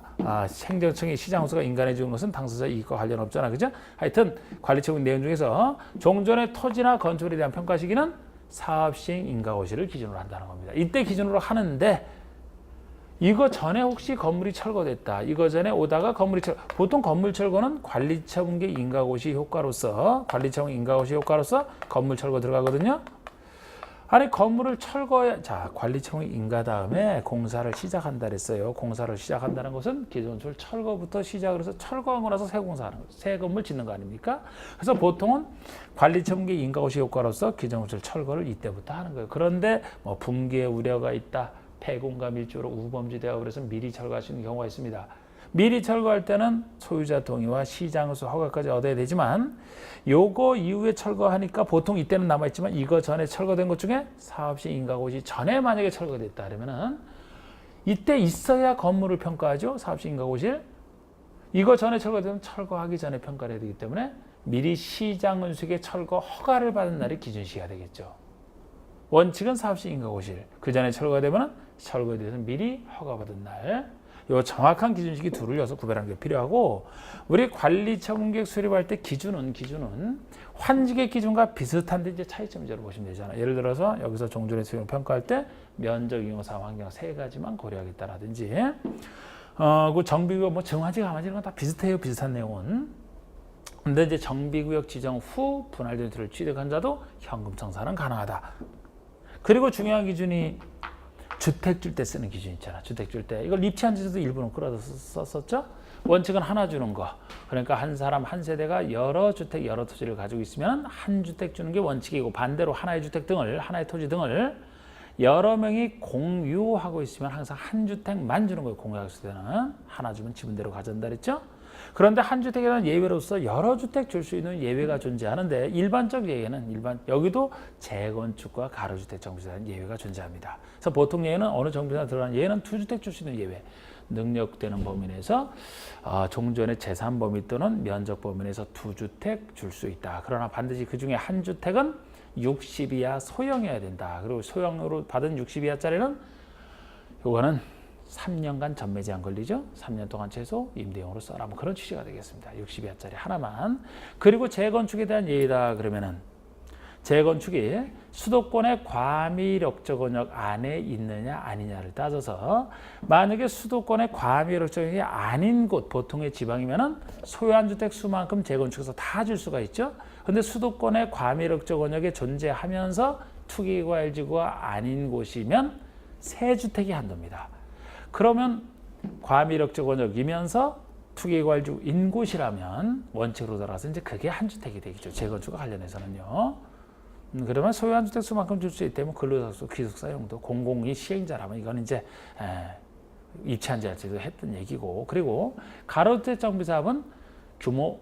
Speaker 1: 행정청이 시장호수가 인간해 주는 것은 당사자 이익과 관련 없잖아. 그죠? 하여튼 관리처분 내용 중에서 종전의 토지나 건축물에 대한 평가 시기는 사업시행 인가고시를 기준으로 한다는 겁니다. 이때 기준으로 하는데 이거 전에 혹시 건물이 철거됐다. 이거 전에 오다가 보통 건물 철거는 관리처분계 인가고시 효과로서 건물 철거 들어가거든요. 아니 건물을 관리청이 인가 다음에 공사를 시작한다 그랬어요. 공사를 시작한다는 것은 기존설 철거부터 시작을 해서 철거하고 나서 새 공사하는 거죠. 새 건물 짓는 거 아닙니까? 그래서 보통은 관리청계 인가고시 효과로서 기존설 철거를 이때부터 하는 거예요. 그런데 뭐 붕괴 우려가 있다. 폐공가 밀조로 우범지대가 그래서 미리 철거할 수 있는 경우가 있습니다. 미리 철거할 때는 소유자 동의와 시장으로서 허가까지 얻어야 되지만 요거 이후에 철거하니까 보통 이때는 남아있지만 이거 전에 철거된 것 중에 사업시 인가고시 전에 만약에 철거됐다 그러면은 이때 있어야 건물을 평가하죠. 사업시 인가고시를. 이거 전에 철거되면 철거하기 전에 평가를 해야 되기 때문에 미리 시장은수의 철거 허가를 받은 날이 기준시가 되겠죠. 원칙은 사업시 인가고시를. 그 전에 철거되면 철거에 대해서 미리 허가받은 날. 요 정확한 기준식이 둘을 여서 구별하는 게 필요하고 우리 관리처분계획 수립할 때 기준은 환지계 기준과 비슷한데 이제 차이점을 보시면 되잖아요. 예를 들어서 여기서 종전의 수용 평가할 때 면적, 이용사, 환경 세 가지만 고려하겠다라든지 그 정비구역 정화지, 가마지 이런 건 다 비슷해요. 비슷한 내용은. 근데 이제 정비구역 지정 후 분할된 토지를 취득한 자도 현금 청산은 가능하다. 그리고 중요한 기준이 주택 줄 때 쓰는 기준 있잖아. 주택 줄 때. 이걸 입치한 지도 일부는 끌어서 썼었죠. 원칙은 하나 주는 거. 그러니까 한 사람 한 세대가 여러 주택 여러 토지를 가지고 있으면 한 주택 주는 게 원칙이고 반대로 하나의 주택 등을 하나의 토지 등을 여러 명이 공유하고 있으면 항상 한 주택만 주는 거예요. 공유했을 때는 하나 주면 지분대로 가져온다 그랬죠. 그런데 한 주택에는 예외로서 여러 주택 줄 수 있는 예외가 존재하는데 일반적 예외는 여기도 재건축과 가로주택 정비사는 예외가 존재합니다. 그래서 보통 예외는 어느 정비사 들어가는 예외는 두 주택 줄 수 있는 예외. 능력되는 범위 내에서 종전의 재산 범위 또는 면적 범위 내에서 두 주택 줄 수 있다. 그러나 반드시 그 중에 한 주택은 60 이하 소형이어야 된다. 그리고 소형으로 받은 60 이하짜리는 요거는 3년간 전매 제한 걸리죠. 3년 동안 최소 임대용으로 써라. 뭐 그런 취지가 되겠습니다. 60이하짜리 하나만. 그리고 재건축에 대한 예의다 그러면은 재건축이 수도권의 과밀역적 원역 안에 있느냐 아니냐를 따져서 만약에 수도권의 과밀역적 원역이 아닌 곳 보통의 지방이면은 소유한 주택 수만큼 재건축해서 다 줄 수가 있죠. 근데 수도권의 과밀역적 원역에 존재하면서 투기과일지구가 아닌 곳이면 세 주택이 한도입니다. 그러면 과밀역적 원역이면서 투기과일지구인 곳이라면 원칙으로 돌아가서 이제 그게 한 주택이 되겠죠. 재건축과 관련해서는요. 그러면 소유한 주택 수만큼 줄 수 있다면 근로소득, 기숙사 용도, 공공이 시행자라면 이건 이제 입체한 자체도 했던 얘기고, 그리고 가로주택 정비사업은 규모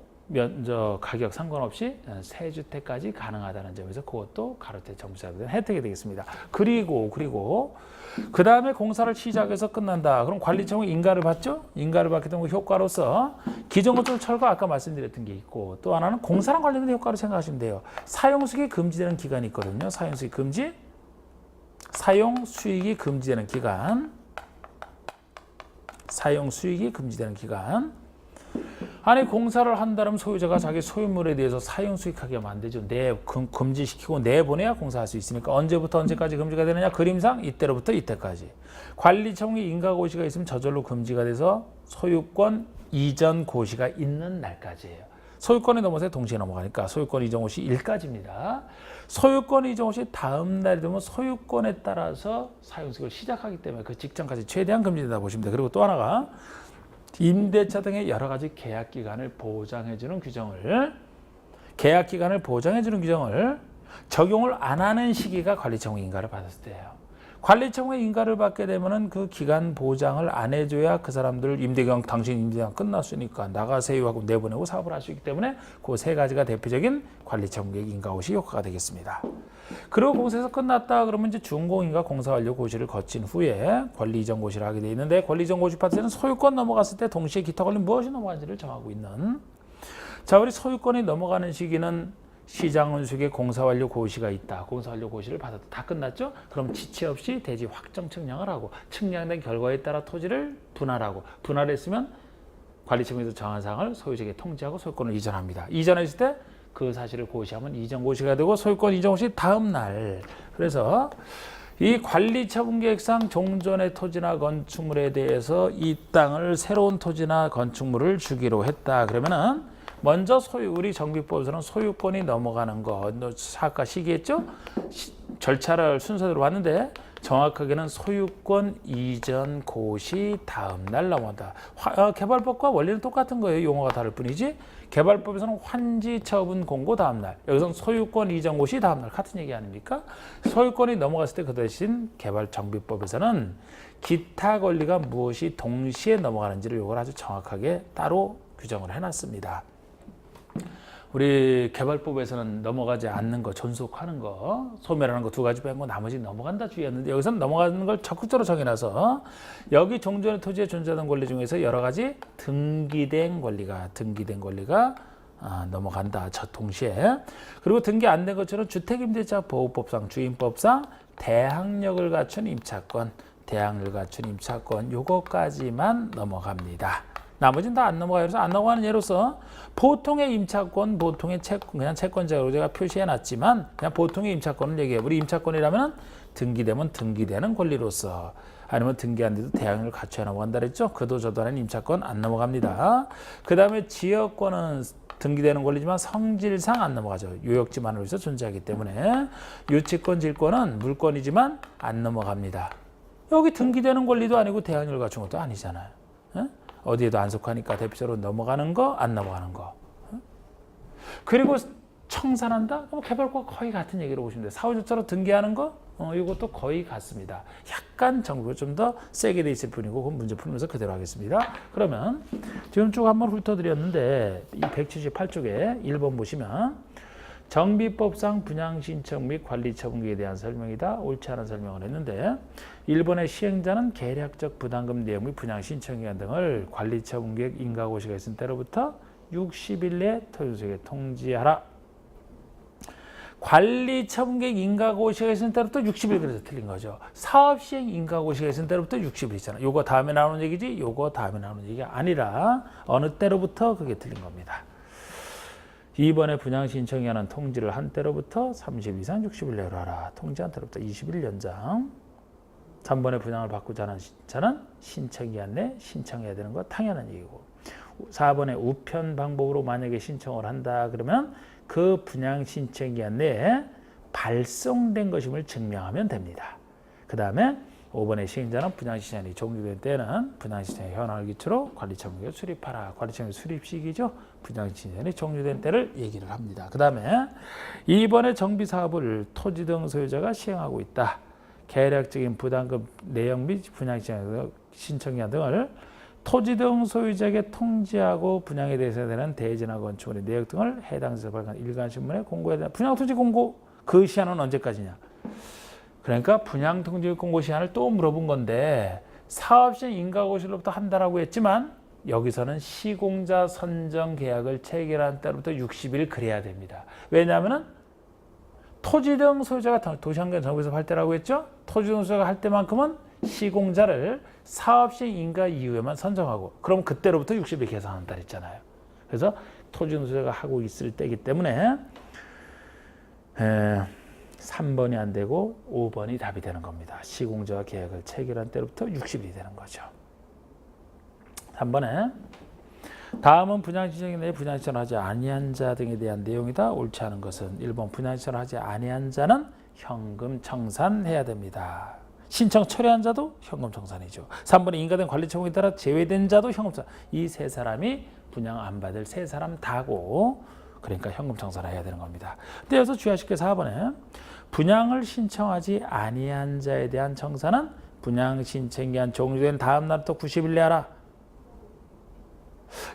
Speaker 1: 가격 상관없이 세 주택까지 가능하다는 점에서 그것도 가로주택 정비사업에 혜택이 되겠습니다. 그리고 그 다음에 공사를 시작해서 끝난다. 그럼 관리청은 인가를 받죠? 인가를 받기 때문에 효과로서 기존 건축 철거 아까 말씀드렸던 게 있고 또 하나는 공사랑 관련된 효과로 생각하시면 돼요. 사용수익이 금지되는 기간이 있거든요. 사용수익 금지. 사용 수익이 금지되는 기간. 사용 수익이 금지되는 기간. 아니 공사를 한다면 소유자가 자기 소유물에 대해서 사용 수익하게 하면 안 되죠. 금지시키고 내보내야 공사할 수 있으니까 언제부터 언제까지 금지가 되느냐? 그림상 이때로부터 이때까지. 관리청의 인가고시가 있으면 저절로 금지가 돼서 소유권 이전 고시가 있는 날까지예요. 소유권이 넘어서 동시에 넘어가니까 소유권 이전 고시 1까지입니다. 소유권 이전 고시 다음 날이 되면 소유권에 따라서 사용수익을 시작하기 때문에 그 직전까지 최대한 금지된다 보시면 돼요. 그리고 또 하나가 임대차 등의 여러 가지 계약 기간을 보장해주는 규정을 적용을 안 하는 시기가 관리청의 인가를 받았을 때예요. 관리청의 인가를 받게 되면은 그 기간 보장을 안 해줘야 그 사람들 당신 임대기간 끝났으니까 나가세요 하고 내보내고 사업을 할 수 있기 때문에 그 세 가지가 대표적인 관리청의 인가고시 효과가 되겠습니다. 그리고 공사에서 끝났다 그러면 이제 준공인가 공사 완료 고시를 거친 후에 관리 이전 고시를 하게 돼 있는데 관리 이전 고시 파트는 소유권 넘어갔을 때 동시에 기타 권리 무엇이 넘어가는지를 정하고 있는. 자, 우리 소유권이 넘어가는 시기는 시장운수익의 공사 완료 고시가 있다. 공사 완료 고시를 받았다. 다 끝났죠? 그럼 지체 없이 대지 확정 측량을 하고 측량된 결과에 따라 토지를 분할하고 분할했으면 관리청에서 정한 사항을 소유자에게 통지하고 소유권을 이전합니다. 이전했을 때 그 사실을 고시하면 이전 고시가 되고 소유권 이전 고시 다음 날. 그래서 이 관리처분계획상 종전의 토지나 건축물에 대해서 이 땅을 새로운 토지나 건축물을 주기로 했다. 그러면은 먼저 우리 정비법에서는 소유권이 넘어가는 거 아까 시기했죠? 절차를 순서대로 왔는데 정확하게는 소유권 이전 고시 다음 날 넘어간다. 개발법과 원리는 똑같은 거예요. 용어가 다를 뿐이지. 개발법에서는 환지 처분 공고 다음 날. 여기서는 소유권 이전 고시 다음 날 같은 얘기 아닙니까? 소유권이 넘어갔을 때 그 대신 개발정비법에서는 기타 권리가 무엇이 동시에 넘어가는지를 이걸 아주 정확하게 따로 규정을 해놨습니다. 우리 개발법에서는 넘어가지 않는 거, 존속하는 거, 소멸하는 거 두 가지 빼고 나머지 넘어간다 주의했는데 여기서는 넘어가는 걸 적극적으로 정해놔서 여기 종전의 토지에 존재하는 권리 중에서 여러 가지 등기된 권리가 넘어간다. 동시에. 그리고 등기 안 된 것처럼 주택임대차 보호법상, 주임법상 대항력을 갖춘 임차권, 요거까지만 넘어갑니다. 나머지는 다 안 넘어가요. 그래서 안 넘어가는 예로서 보통의 임차권, 그냥 채권자로 제가 표시해놨지만 그냥 보통의 임차권을 얘기해요. 우리 임차권이라면 등기되면 등기되는 권리로서 아니면 등기 안 돼도 대항력을 갖춰야 넘어간다 그랬죠. 그도 저도 하는 임차권 안 넘어갑니다. 그 다음에 지역권은 등기되는 권리지만 성질상 안 넘어가죠. 요역지만으로 해서 존재하기 때문에 유치권, 질권은 물권이지만 안 넘어갑니다. 여기 등기되는 권리도 아니고 대항력을 갖춘 것도 아니잖아요. 어디에도 안 속하니까 대표적으로 넘어가는 거, 안 넘어가는 거. 그리고 청산한다? 그럼 개발과 거의 같은 얘기로 보시면 돼요. 사후조차로 등기하는 거? 이것도 거의 같습니다. 약간 정부가 좀 더 세게 돼 있을 뿐이고 그건 문제 풀면서 그대로 하겠습니다. 그러면 지금 쭉 한번 훑어드렸는데 이 178쪽에 1번 보시면 정비법상 분양신청 및 관리처분계에 대한 설명이다. 옳지 않은 설명을 했는데 1번의 시행자는 계략적 부담금 내용 및 분양신청기간 등을 관리처분계획 인가고시가 있은 때로부터 60일 내에 토지소유자에게 통지하라. 관리처분계획 인가고시가 있은 때로부터 60일 그래서 틀린 거죠. 사업시행 인가고시가 있은 때로부터 60일 있잖아. 요거 다음에 나오는 얘기지 요거 다음에 나오는 얘기가 아니라 어느 때로부터 그게 틀린 겁니다. 2번에 분양신청이 하는 통지를 한 때로부터 30일 이상 60일 내로 하라. 통지한 때로부터 20일 연장. 3번에 분양을 받고자 하는 자는 신청기한 내 신청해야 되는 거 당연한 얘기고 4번에 우편 방법으로 만약에 신청을 한다 그러면 그 분양신청기한 내에 발송된 것임을 증명하면 됩니다. 그 다음에 5번의 시행자는 분양신청이 종료된 때는 분양신청의 현황을 기초로 관리처분계획을 수립하라. 관리처분계획 수립 시기죠. 분양신청이 종료된 때를 얘기를 합니다. 그 다음에 2번의 정비사업을 토지 등 소유자가 시행하고 있다. 계략적인 부담금 내용 및 분양신청기한 등을 토지 등 소유자에게 통지하고 분양에 대해서 되는 대지나 건축물의 내역 등을 해당 지에서 발간 일간신문에 공고해야 된다. 분양통지 공고 그 시한은 언제까지냐? 그러니까 분양통지 공고 시한을 또 물어본 건데 사업시행 인가고시로부터 한 달하고 했지만 여기서는 시공자 선정 계약을 체결한 때로부터 60일 그래야 됩니다. 왜냐하면 토지 등 소유자가 도시환경 정비에서 할 때라고 했죠. 토지 등 소유자가 할 때만큼은 시공자를 사업시행 인가 이후에만 선정하고 그럼 그때로부터 60일 계산한 달 있잖아요. 그래서 토지 등 소유자가 하고 있을 때이기 때문에 3번이 안 되고 5번이 답이 되는 겁니다. 시공자와 계약을 체결한 때로부터 60일이 되는 거죠. 3번에 다음은 분양신청 내에 분양신청을 하지 아니한 자 등에 대한 내용이다. 옳지 않은 것은 1번 분양신청을 하지 아니한 자는 현금 청산해야 됩니다. 신청 철회한 자도 현금 청산이죠. 3번에 인가된 관리 처분에 따라 제외된 자도 현금 청산. 이 세 사람이 분양 안 받을 세 사람 다고 그러니까 현금 청산을 해야 되는 겁니다. 근데 여기서 주의하실 게 4번에 분양을 신청하지 아니한 자에 대한 청산은 분양 신청기한 종료된 다음 날부터 90일 내에 하라.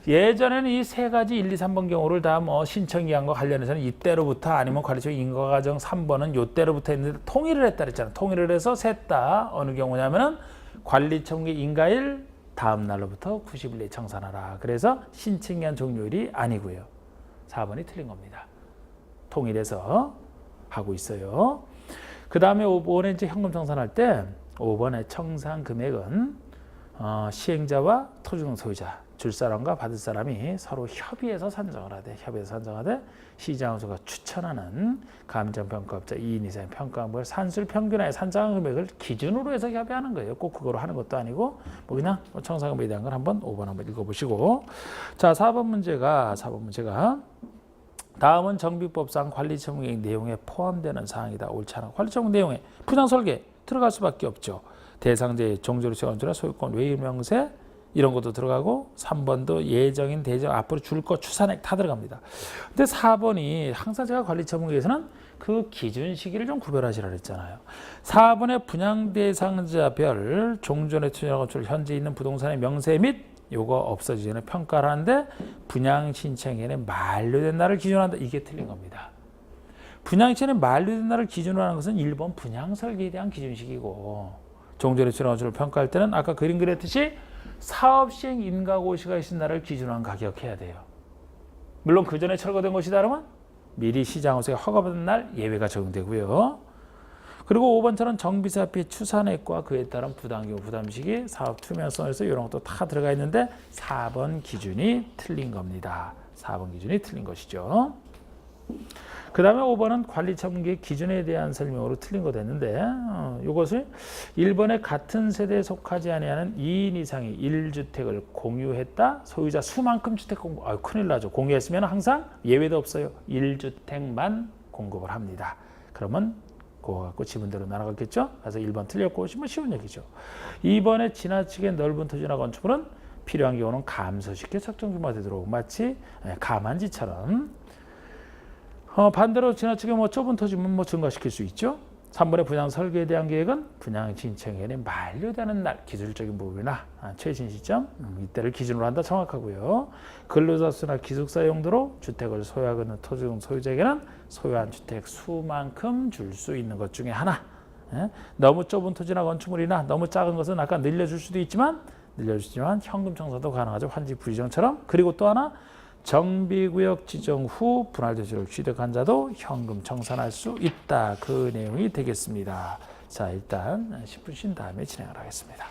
Speaker 1: 예전에는 이 세 가지 1, 2, 3번 경우를 다 뭐 신청기한과 관련해서는 이때로부터 아니면 관리처분 인가과정 3번은 요때로부터 했는데 통일을 했다 그랬잖아요. 통일을 해서 셋 다 어느 경우냐면은 관리처분기 인가일 다음 날로부터 90일 내에 청산하라. 그래서 신청기한 종료일이 아니고요. 4번이 틀린 겁니다. 통일해서 하고 있어요. 그 다음에 5번에 이제 현금 청산할 때 5번의 청산 금액은 시행자와 토지등 소유자 줄 사람과 받을 사람이 서로 협의해서 산정을 하되 협의해서 산정하되 시장원수가 추천하는 감정평가업자 2인 이상의 평가금액을 산술 평균하에 산정한 금액을 기준으로 해서 협의하는 거예요. 꼭 그거로 하는 것도 아니고 뭐 그냥 청산금액에 대한 걸 한번 5번 한번 읽어보시고 자 4번 문제가 다음은 정비법상 관리처분계획 내용에 포함되는 사항이다. 옳지 않아. 관리처분 내용에 분양설계 들어갈 수밖에 없죠. 대상자의 종조리 시간주나 소유권 외유 명세 이런 것도 들어가고 3번도 예정인 대정 앞으로 줄 거 추산액 다 들어갑니다. 근데 4번이 항상 제가 관리처분계획에서는 그 기준 시기를 좀 구별하시라 그랬잖아요. 4번의 분양 대상자별 종전의 투자 건축 현재 있는 부동산의 명세 및 요거 없어지기 전에 평가를 하는데 분양 신청에는 만료된 날을 기준으로 한다. 이게 틀린 겁니다. 분양 신청에 만료된 날을 기준으로 하는 것은 1번 분양 설계에 대한 기준식이고 종전의 투자 건축을 평가할 때는 아까 그림 그렸듯이 사업 시행 인가고시가 있은 날을 기준으로 한 가격해야 돼요. 물론 그 전에 철거된 것이다 그러면 미리 시장호세가 허가받은 날 예외가 적용되고요. 그리고 5번처럼 정비사업비 추산액과 그에 따른 부담기부 부담식이 사업 투명성에서 이런 것도 다 들어가 있는데 4번 기준이 틀린 겁니다. 4번 기준이 틀린 것이죠. 그 다음에 5번은 관리처분계획 기준에 대한 설명으로 틀린 거 됐는데 이것을 1번에 같은 세대에 속하지 아니하는 2인 이상의 1주택을 공유했다. 소유자 수만큼 주택 공급. 큰일 나죠. 공유했으면 항상 예외도 없어요. 1주택만 공급을 합니다. 그러면 그거 갖고 지분대로 날아갔겠죠. 그래서 1번 틀렸고 쉬운 얘기죠. 2번에 지나치게 넓은 토지나 건축물은 필요한 경우는 감소시켜 적정규모가 되도록 마치 감안지처럼 반대로 지나치게 좁은 토지면 증가시킬 수 있죠. 3번의 분양 설계에 대한 계획은 분양 신청일이 만료되는 날 기술적인 부분이나 최신 시점 이때를 기준으로 한다. 정확하고요. 근로자 수나 기숙사 용도로 주택을 소유하고 있는 토지 소유자에게는 소유한 주택 수만큼 줄 수 있는 것 중에 하나. 너무 좁은 토지나 건축물이나 너무 작은 것은 아까 늘려줄 수도 있지만 현금 청산도 가능하죠. 환지 부지정처럼. 그리고 또 하나 정비구역 지정 후 분할도시를 취득한 자도 현금 청산할 수 있다. 그 내용이 되겠습니다. 자, 일단 10분 쉰 다음에 진행을 하겠습니다.